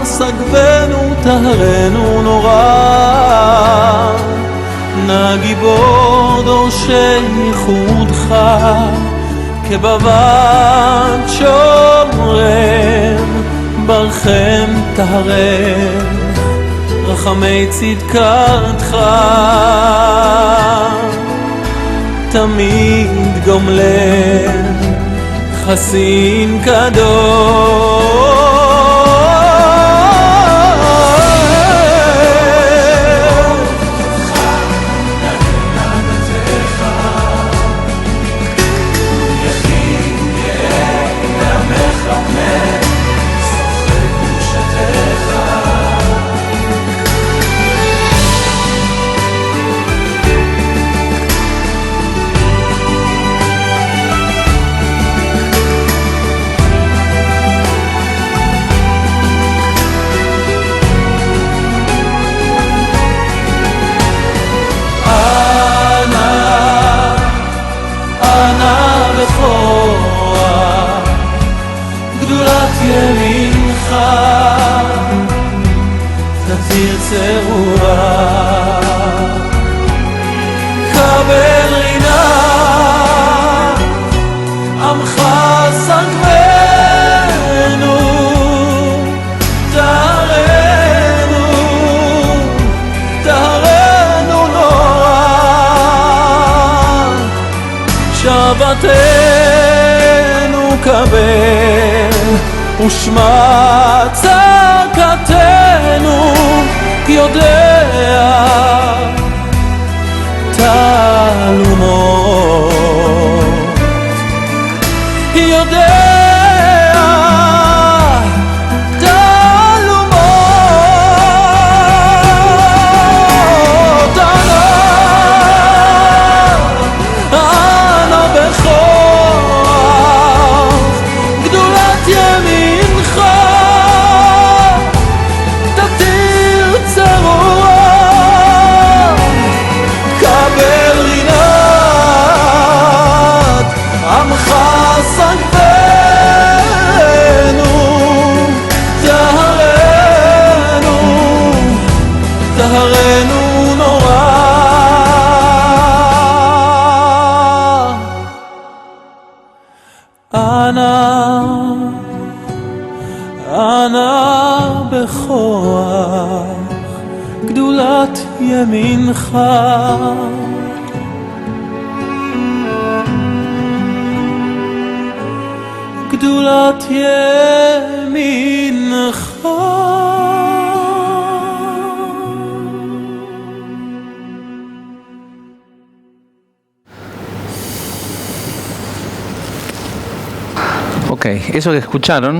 Speaker 2: סגבנו, טהרנו נורא. נא גיבור דורשי ייחודך, כבבת שומרם, ברכם טהרם, רחמי צדקתך תמיד גומלם, חסין קדוש. גדולת ימינך תתיר צרורה, קבל רינה עמך סגבנו, טהרנו, טהרנו נורא. שבתנו קבל ושמע צעקתנו, יודע תעלומות, יודע תעלומות. אנא בכוח גדולת ימינך תתיר צרורה, קבל רינת עמך סגבנו, טהרנו, טהרנו נורא. אנא בכוח גדולת ימינך גדולת ימינך.
Speaker 1: Ok, eso que escucharon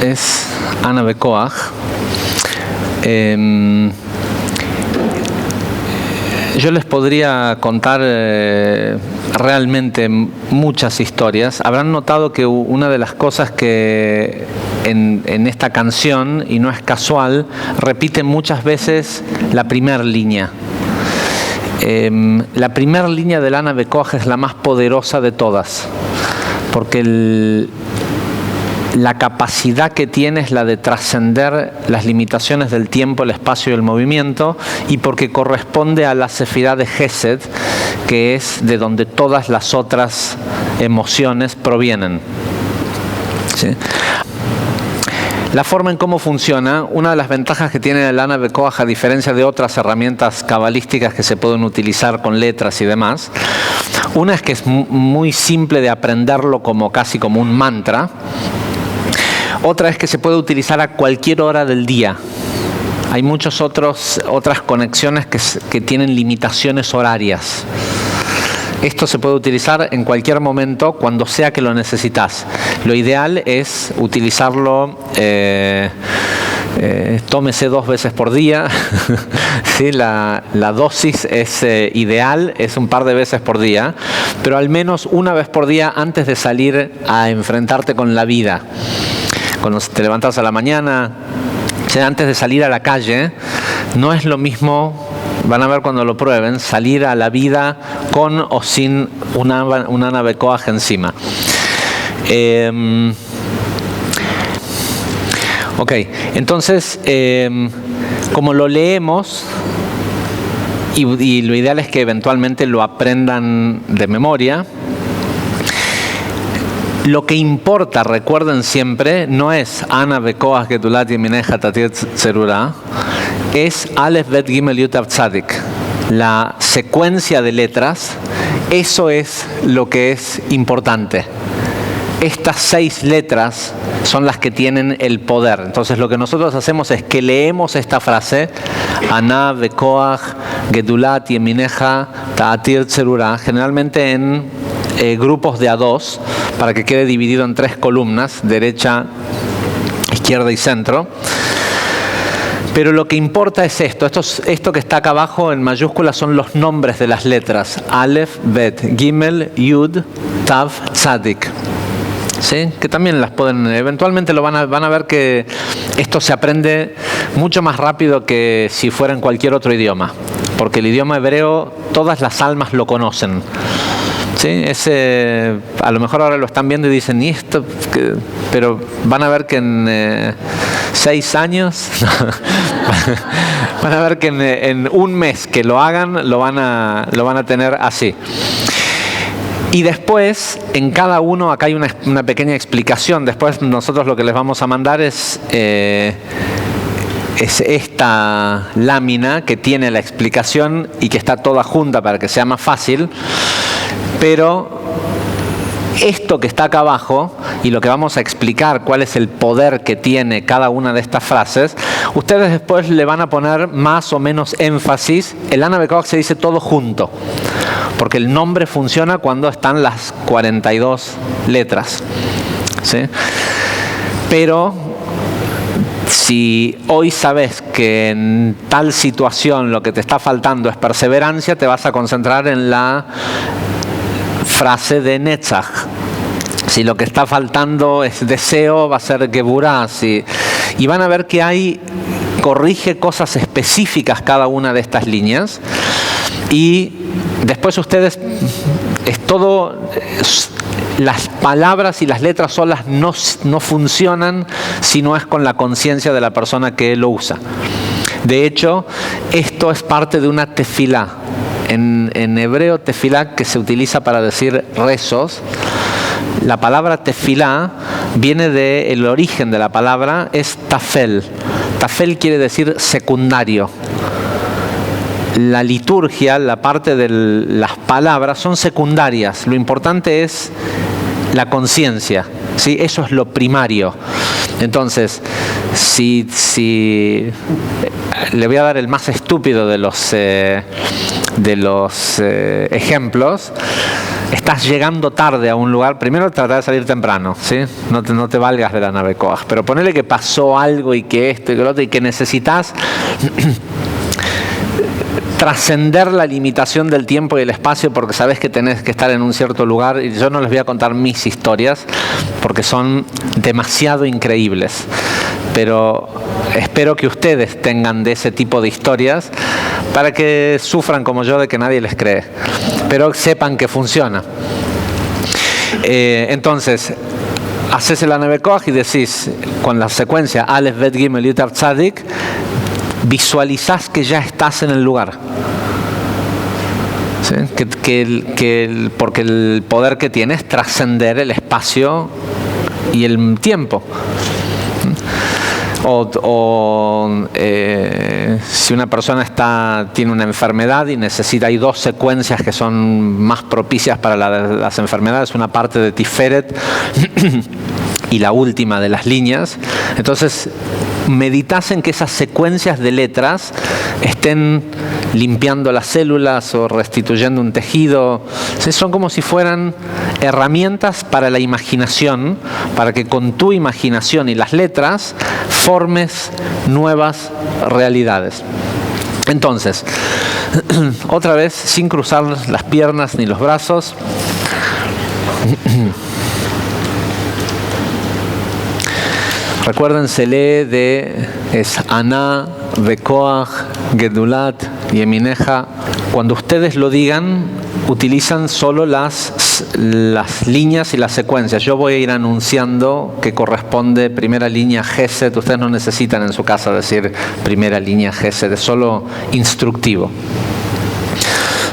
Speaker 1: es Ana Bekoach. Yo les podría contar realmente muchas historias. Habrán notado que una de las cosas que en esta canción, y no es casual, repite muchas veces la primera línea. La primera línea del Ana Bekoach es la más poderosa de todas, porque la capacidad que tiene es la de trascender las limitaciones del tiempo, el espacio y el movimiento, y porque corresponde a la sefirá de Gesed, que es de donde todas las otras emociones provienen. ¿Sí? La forma en cómo funciona, una de las ventajas que tiene el Ana Bekoach, a diferencia de otras herramientas cabalísticas que se pueden utilizar con letras y demás, una es que es muy simple de aprenderlo casi como un mantra. Otra es que se puede utilizar a cualquier hora del día. Hay muchas otras conexiones que tienen limitaciones horarias. Esto se puede utilizar en cualquier momento, cuando sea que lo necesitas. Lo ideal es utilizarlo tómese 2 veces por día. ¿Sí? La dosis es ideal, es un par de veces por día, pero al menos una vez por día antes de salir a enfrentarte con la vida. Cuando te levantas a la mañana, antes de salir a la calle, no es lo mismo, van a ver cuando lo prueben, salir a la vida con o sin una nave Koach encima. Ok, entonces, como lo leemos, y lo ideal es que eventualmente lo aprendan de memoria, lo que importa, recuerden siempre, no es Ana Bekoach Gedulat Yemineja Tatir Tzerura, es Aleph Bet Gimel Yud Tav Tzadik. La secuencia de letras, eso es lo que es importante. Estas 6 letras son las que tienen el poder. Entonces lo que nosotros hacemos es que leemos esta frase, Ana Bekoach Gedulat Yemineja Tatir Tzerura, generalmente en grupos de A2, para que quede dividido en 3 columnas, derecha, izquierda y centro. Pero lo que importa es esto que está acá abajo en mayúsculas son los nombres de las letras, Aleph, Bet, Gimel, Yud, Tav, Tzadik. ¿Sí? Que también las pueden, eventualmente van a ver que esto se aprende mucho más rápido que si fuera en cualquier otro idioma, porque el idioma hebreo todas las almas lo conocen. ¿Sí? A lo mejor ahora lo están viendo y dicen, ¿y esto? Pero van a ver que en 6 años, van a ver que en un mes que lo hagan, lo van a tener así. Y después, en cada uno, acá hay una pequeña explicación. Después nosotros lo que les vamos a mandar es esta lámina que tiene la explicación y que está toda junta para que sea más fácil. Pero esto que está acá abajo y lo que vamos a explicar, cuál es el poder que tiene cada una de estas frases, ustedes después le van a poner más o menos énfasis. El Ana Bekoach se dice todo junto, porque el nombre funciona cuando están las 42 letras. ¿Sí? Pero si hoy sabes que en tal situación lo que te está faltando es perseverancia, te vas a concentrar en la frase de Netzach. Si lo que está faltando es deseo, va a ser Geburah. Y van a ver que corrige cosas específicas cada una de estas líneas. Y después ustedes, las palabras y las letras solas no funcionan si no es con la conciencia de la persona que lo usa. De hecho, esto es parte de una tefilá. En hebreo, tefilá, que se utiliza para decir rezos, la palabra tefilá viene del origen de la palabra, es tafel. Tafel quiere decir secundario. La liturgia, la parte de las palabras son secundarias. Lo importante es la conciencia, ¿sí? Eso es lo primario. Entonces, si le voy a dar el más estúpido de los ejemplos. Estás llegando tarde a un lugar, primero trata de salir temprano, ¿sí? No te valgas de la nave Koach, pero ponele que pasó algo y que esto y que lo otro y que necesitas trascender la limitación del tiempo y el espacio porque sabes que tenés que estar en un cierto lugar. Y yo no les voy a contar mis historias porque son demasiado increíbles, pero espero que ustedes tengan de ese tipo de historias para que sufran como yo de que nadie les cree, pero sepan que funciona. Entonces, haces el Ana Bekoach y decís con la secuencia Aleph, Bet, Gimel, Yud, Tav, Tzadik, visualizás que ya estás en el lugar. ¿Sí? Porque el poder que tiene es trascender el espacio y el tiempo. Si una persona tiene una enfermedad y hay 2 secuencias que son más propicias para las enfermedades, una parte de Tiferet y la última de las líneas, entonces meditas en que esas secuencias de letras estén limpiando las células o restituyendo un tejido. ¿Sí? Son como si fueran herramientas para la imaginación, para que con tu imaginación y las letras formes nuevas realidades. Entonces, otra vez, sin cruzar las piernas ni los brazos. Recuerden, se lee es Ana, Bekoach, Gedulat, Yemineja. Cuando ustedes lo digan, utilizan solo las líneas y las secuencias. Yo voy a ir anunciando que corresponde primera línea Gesed. Ustedes no necesitan en su casa decir primera línea Gesed, es solo instructivo.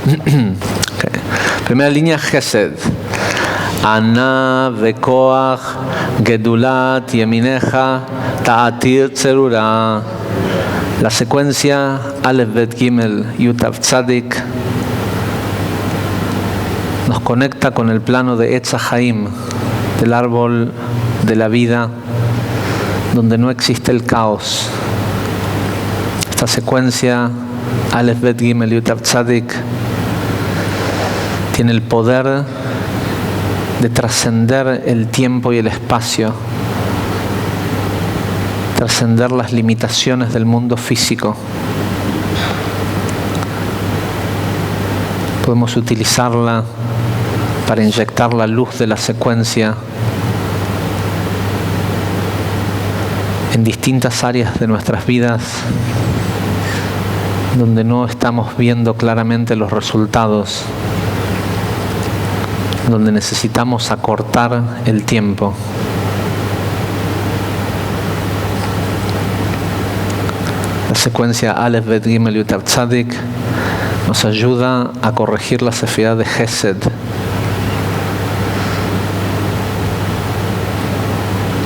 Speaker 1: Okay. Primera línea Gesed. Ana, Bekoach, Gedulat, Yemineja, Ta'atir, Tzerura. La secuencia Aleph, Bet, Gimel, Yutav, Tzadik nos conecta con el plano de Etz HaChaim, del árbol de la vida, donde no existe el caos. Esta secuencia Aleph, Bet, Gimel, Yutav, Tzadik tiene el poder de trascender el tiempo y el espacio, trascender las limitaciones del mundo físico. Podemos utilizarla para inyectar la luz de la secuencia en distintas áreas de nuestras vidas donde no estamos viendo claramente los resultados, donde necesitamos acortar el tiempo. La secuencia Aleph, Bet, Gimel, Yutav, Tzadik nos ayuda a corregir la sefirá de Gesed,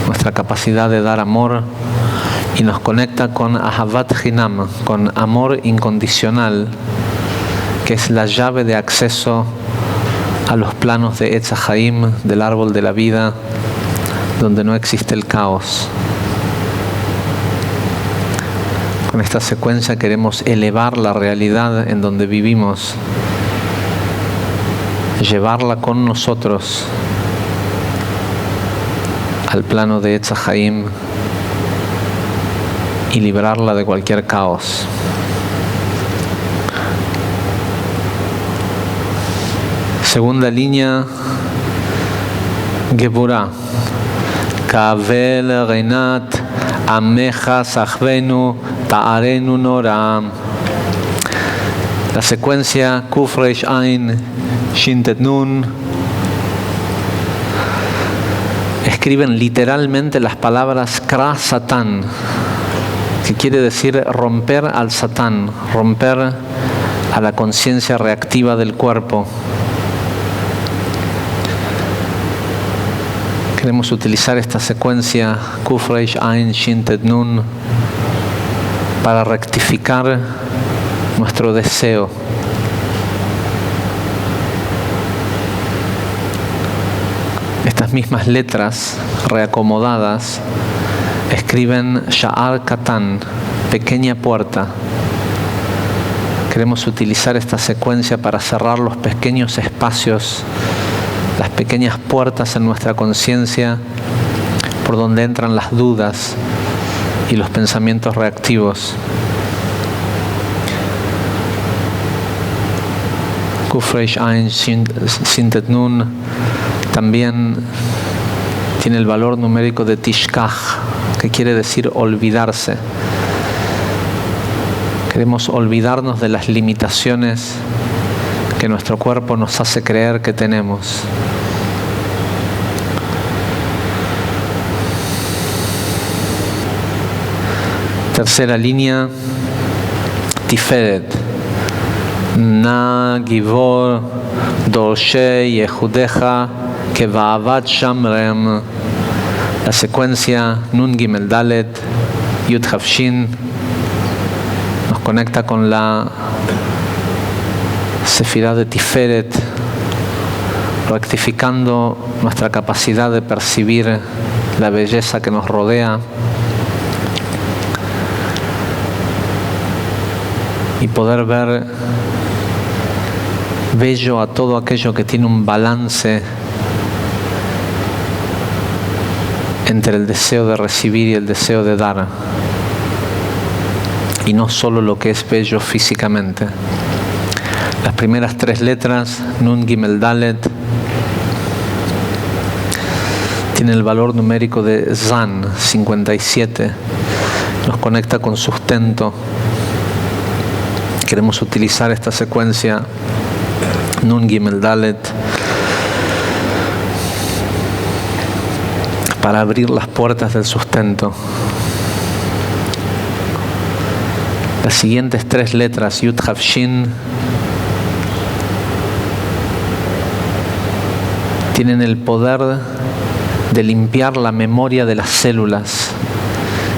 Speaker 1: nuestra capacidad de dar amor, y nos conecta con Ahavat Hinam, con amor incondicional, que es la llave de acceso a los planos de Etz HaChaim, del árbol de la vida, donde no existe el caos. Con esta secuencia queremos elevar la realidad en donde vivimos, llevarla con nosotros al plano de Etz HaChaim y librarla de cualquier caos. Segunda línea, Geburah. Kavel, Renat, Ameja, Sachvenu, Ta'arenu, Nora. La secuencia Kuf, Reish, Ain, Shin, Tet, Nun. Escriben literalmente las palabras Kra, Satán, que quiere decir romper al Satán, romper a la conciencia reactiva del cuerpo. Queremos utilizar esta secuencia Kuf, Reish, Ain, Shin, Tet, Nun para rectificar nuestro deseo. Estas mismas letras reacomodadas escriben Sha'ar Katan, pequeña puerta. Queremos utilizar esta secuencia para cerrar los pequeños espacios, las pequeñas puertas en nuestra conciencia por donde entran las dudas y los pensamientos reactivos. Kuf, Reish, Ain, Shin, Tet, Nun también tiene el valor numérico de Tishkach, que quiere decir olvidarse. Queremos olvidarnos de las limitaciones que nuestro cuerpo nos hace creer que tenemos. Tercera línea, Tiferet. Na, Givor, Dorshe, Yehudeja, Keva'avat Shamrem. La secuencia Nun, Gimel, Dalet, Yud, Hav, Shin nos conecta con la sefirá de Tiferet, rectificando nuestra capacidad de percibir la belleza que nos rodea. y poder ver bello a todo aquello que tiene un balance entre el deseo de recibir y el deseo de dar, y no solo lo que es bello físicamente. Las primeras 3 letras, Nun Gimel Dalet, tiene el valor numérico de Zan, 57. Nos conecta con sustento. Queremos utilizar esta secuencia Nun Gimel Dalet para abrir las puertas del sustento. Las siguientes 3 letras, Yud Hav Shin, tienen el poder de limpiar la memoria de las células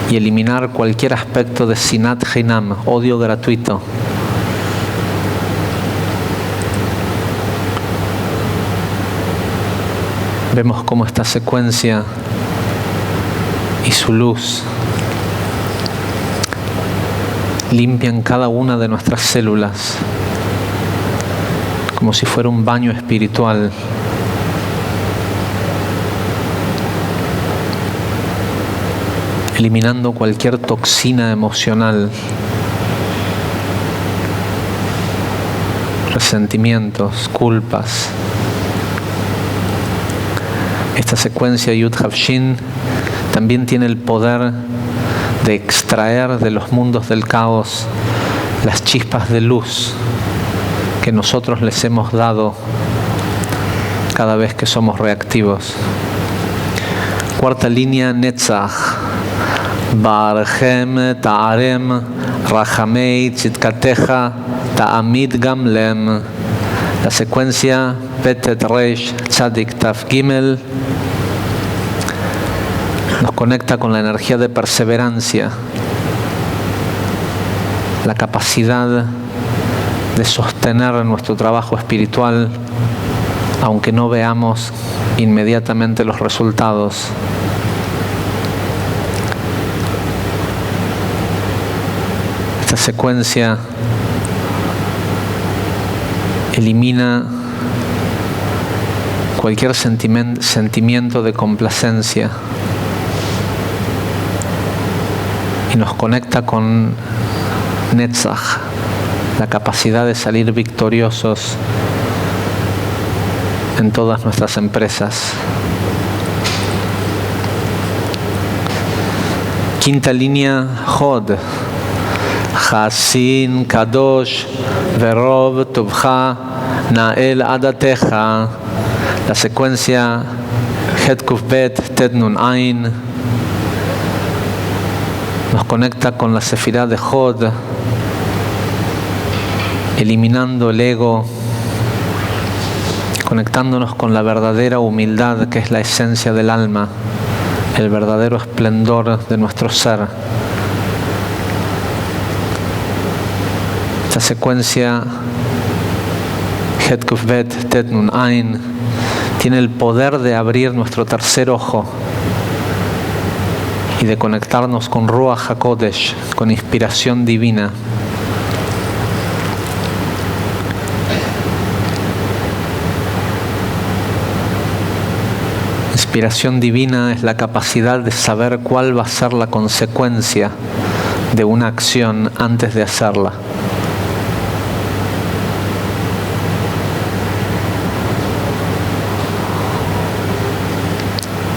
Speaker 1: y eliminar cualquier aspecto de Sinat Hinam, odio gratuito. Vemos cómo esta secuencia y su luz limpian cada una de nuestras células como si fuera un baño espiritual. Eliminando cualquier toxina emocional, resentimientos, culpas. Esta secuencia Yud Hav Shin también tiene el poder de extraer de los mundos del caos las chispas de luz que nosotros les hemos dado cada vez que somos reactivos. Cuarta línea, Netzach. Barhem ta'arem rachamei tzidkatecha ta'amid gamlem. La secuencia Petet Reish Tzadik Tav Gimel nos conecta con la energía de perseverancia, la capacidad de sostener nuestro trabajo espiritual aunque no veamos inmediatamente los resultados. Esta secuencia elimina cualquier sentimiento de complacencia y nos conecta con Netzach, la capacidad de salir victoriosos en todas nuestras empresas. Quinta línea, Hod. Hasin Kadosh Verov Tuvcha Nael Adatecha. La secuencia Het Kuf Bet Tet Nun Ain nos conecta con la sefirá de Hod, eliminando el ego, conectándonos con la verdadera humildad que es la esencia del alma, el verdadero esplendor de nuestro ser. Esta secuencia Het Kuf Bet Tet Nun Ain tiene el poder de abrir nuestro tercer ojo y de conectarnos con Ruach HaKodesh, con inspiración divina. Inspiración divina es la capacidad de saber cuál va a ser la consecuencia de una acción antes de hacerla.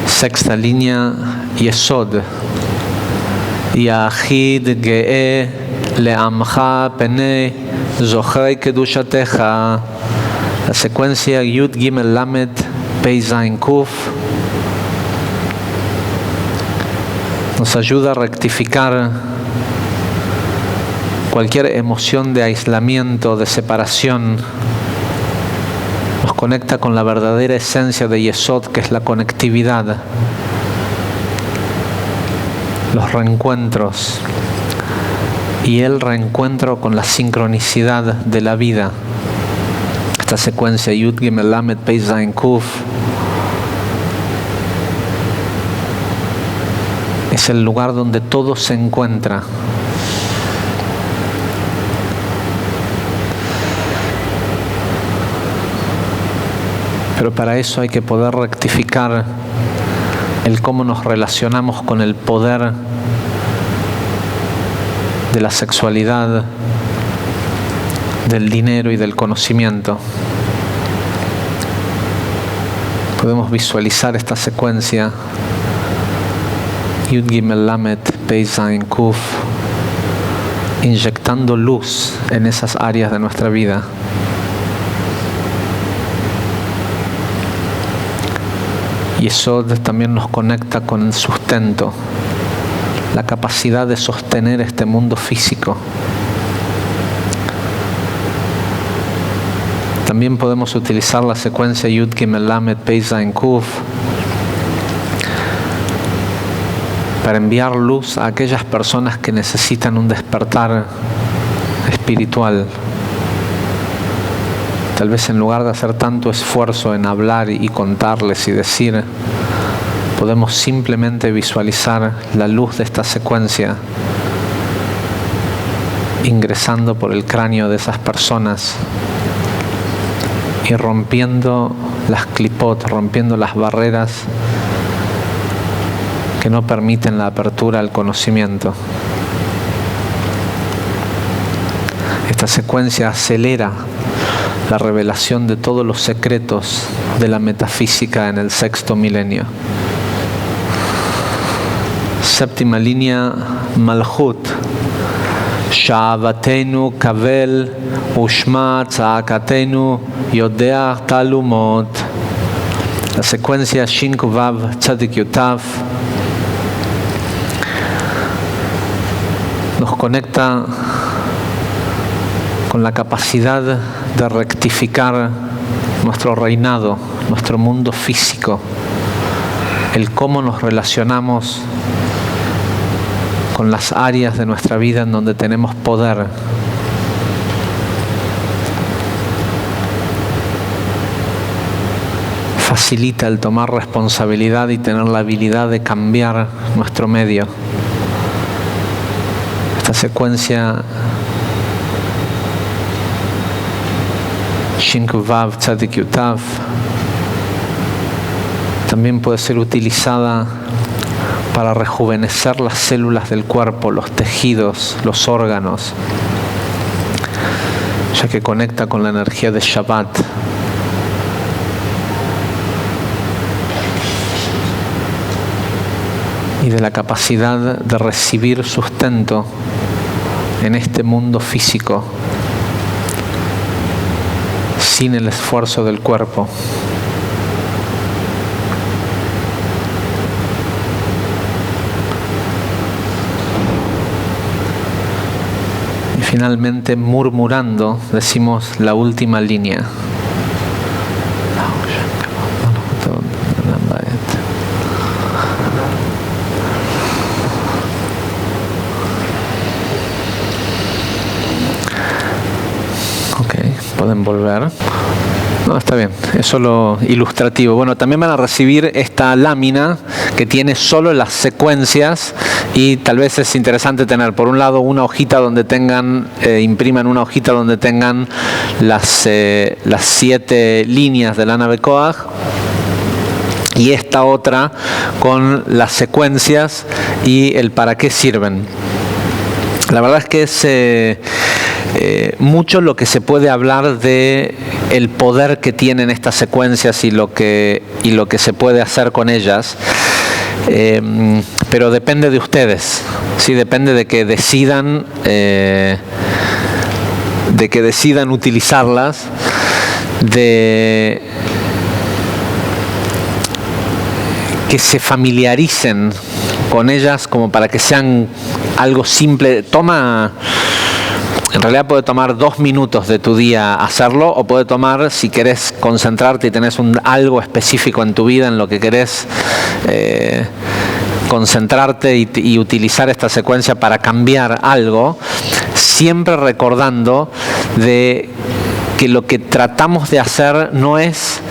Speaker 1: Sexta línea, Yesod. Yahid Ge'e Le'amcha Pene Zochrei Kedushatecha. La secuencia Yud Gimel Lamed Pei Zain Kuf nos ayuda a rectificar cualquier emoción de aislamiento, de separación. Nos conecta con la verdadera esencia de Yesod, que es la conectividad, los reencuentros y el reencuentro con la sincronicidad de la vida. Esta secuencia Yud Gimel Lamed Pei Zain Kuf es el lugar donde todo se encuentra. Pero para eso hay que poder rectificar el cómo nos relacionamos con el poder de la sexualidad, del dinero y del conocimiento. Podemos visualizar esta secuencia Yud Gimel Lamed Pei Zayin Kuf, inyectando luz en esas áreas de nuestra vida. Y eso también nos conecta con el sustento, la capacidad de sostener este mundo físico. También podemos utilizar la secuencia Yud Gimel Lamed Pei Zayin Kuf para enviar luz a aquellas personas que necesitan un despertar espiritual. Tal vez en lugar de hacer tanto esfuerzo en hablar y contarles y decir, podemos simplemente visualizar la luz de esta secuencia ingresando por el cráneo de esas personas y rompiendo las clipot, rompiendo las barreras que no permiten la apertura al conocimiento. Esta secuencia acelera la revelación de todos los secretos de la metafísica en el sexto milenio. Séptima línea, Malchut. Sha'avatenu kavel ushma tza'akatenu yodea talumot. La secuencia Shin Kuvav Tzadik Yutav nos conecta con la capacidad de rectificar nuestro reinado, nuestro mundo físico, el cómo nos relacionamos con las áreas de nuestra vida en donde tenemos poder. Facilita el tomar responsabilidad y tener la habilidad de cambiar nuestro medio. Esta secuencia Shin Kuvav Tzadik Yutav también puede ser utilizada para rejuvenecer las células del cuerpo, los tejidos, los órganos, ya que conecta con la energía de Shabbat. Y de la capacidad de recibir sustento en este mundo físico sin el esfuerzo del cuerpo. Y finalmente, murmurando, decimos la última línea. Pueden volver. No, está bien, es solo ilustrativo. Bueno, también van a recibir esta lámina que tiene solo las secuencias y tal vez es interesante tener por un lado una hojita donde tengan, impriman una hojita donde tengan las 7 líneas de la nave Koach y esta otra con las secuencias y el para qué sirven. La verdad es que es mucho lo que se puede hablar de el poder que tienen estas secuencias y lo que se puede hacer con ellas, pero depende de ustedes, ¿sí? Depende de que decidan utilizarlas, de que se familiaricen con ellas como para que sean algo simple. En realidad puede tomar 2 minutos de tu día hacerlo, o puede tomar, si querés concentrarte y tenés algo específico en tu vida en lo que querés concentrarte y utilizar esta secuencia para cambiar algo, siempre recordando de que lo que tratamos de hacer no es...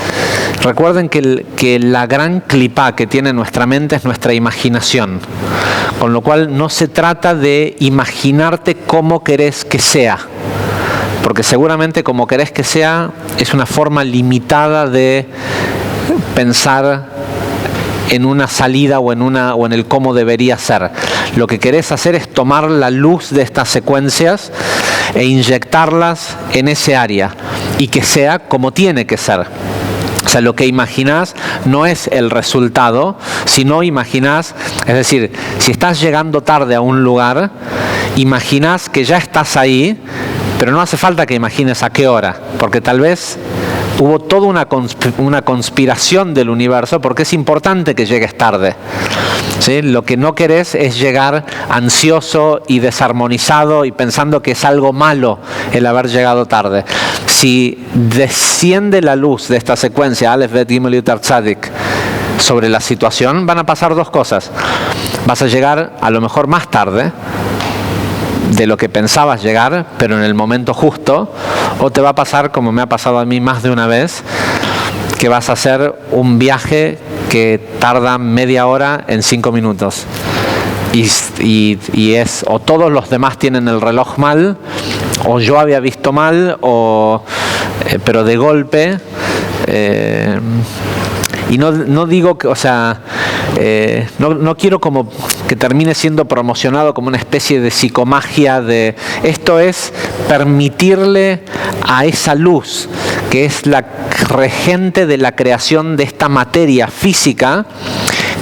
Speaker 1: Recuerden que la gran clipá que tiene nuestra mente es nuestra imaginación, con lo cual no se trata de imaginarte cómo querés que sea. porque seguramente como querés que sea, es una forma limitada de pensar en una salida o en el cómo debería ser. Lo que querés hacer es tomar la luz de estas secuencias e inyectarlas en ese área y que sea como tiene que ser. O sea, lo que imaginás no es el resultado, sino imaginás, es decir, si estás llegando tarde a un lugar, imaginás que ya estás ahí, pero no hace falta que imagines a qué hora, porque tal vez hubo toda una conspiración del universo, porque es importante que llegues tarde. ¿Sí? Lo que no querés es llegar ansioso y desarmonizado y pensando que es algo malo el haber llegado tarde. Si desciende la luz de esta secuencia, Aleph, Bet, Gimel, Yud, Tar, Tzadik, sobre la situación, van a pasar dos cosas. Vas a llegar a lo mejor más tarde de lo que pensabas llegar, pero en el momento justo, o te va a pasar, como me ha pasado a mí más de una vez, que vas a hacer un viaje que tarda media hora en 5 minutos. Y es, o todos los demás tienen el reloj mal, o yo había visto mal, pero de golpe. Y no digo que, o sea, no quiero como que termine siendo promocionado como una especie de psicomagia de... Esto es permitirle a esa luz, que es la regente de la creación de esta materia física,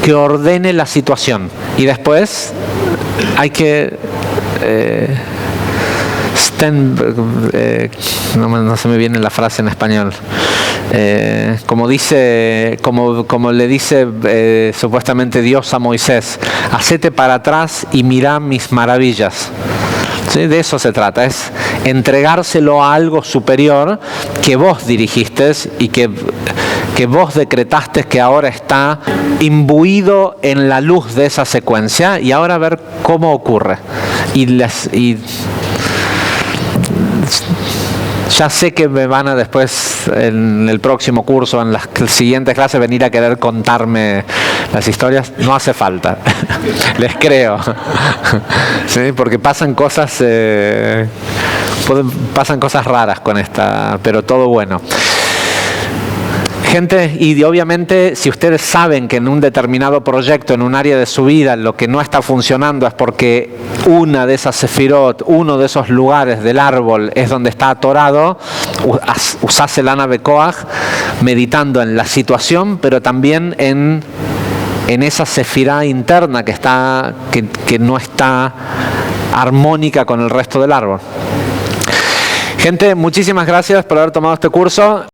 Speaker 1: que ordene la situación. Y después hay que... no se me viene la frase en español. Como le dice supuestamente Dios a Moisés, hacete para atrás y mirá mis maravillas. ¿Sí? De eso se trata, es entregárselo a algo superior que vos dirigiste y que vos decretaste, que ahora está imbuido en la luz de esa secuencia, y ahora ver cómo ocurre. Ya sé que me van a después, en el próximo curso, en las siguientes clases, venir a querer contarme las historias. No hace falta. Les creo. ¿Sí? Porque pasan cosas raras con esta, pero todo bueno. Gente, y obviamente si ustedes saben que en un determinado proyecto, en un área de su vida, lo que no está funcionando es porque una de esas sefirot, uno de esos lugares del árbol es donde está atorado, usás el Ana Bekoach meditando en la situación, pero también en esa sefirá interna que no está armónica con el resto del árbol. Gente, muchísimas gracias por haber tomado este curso.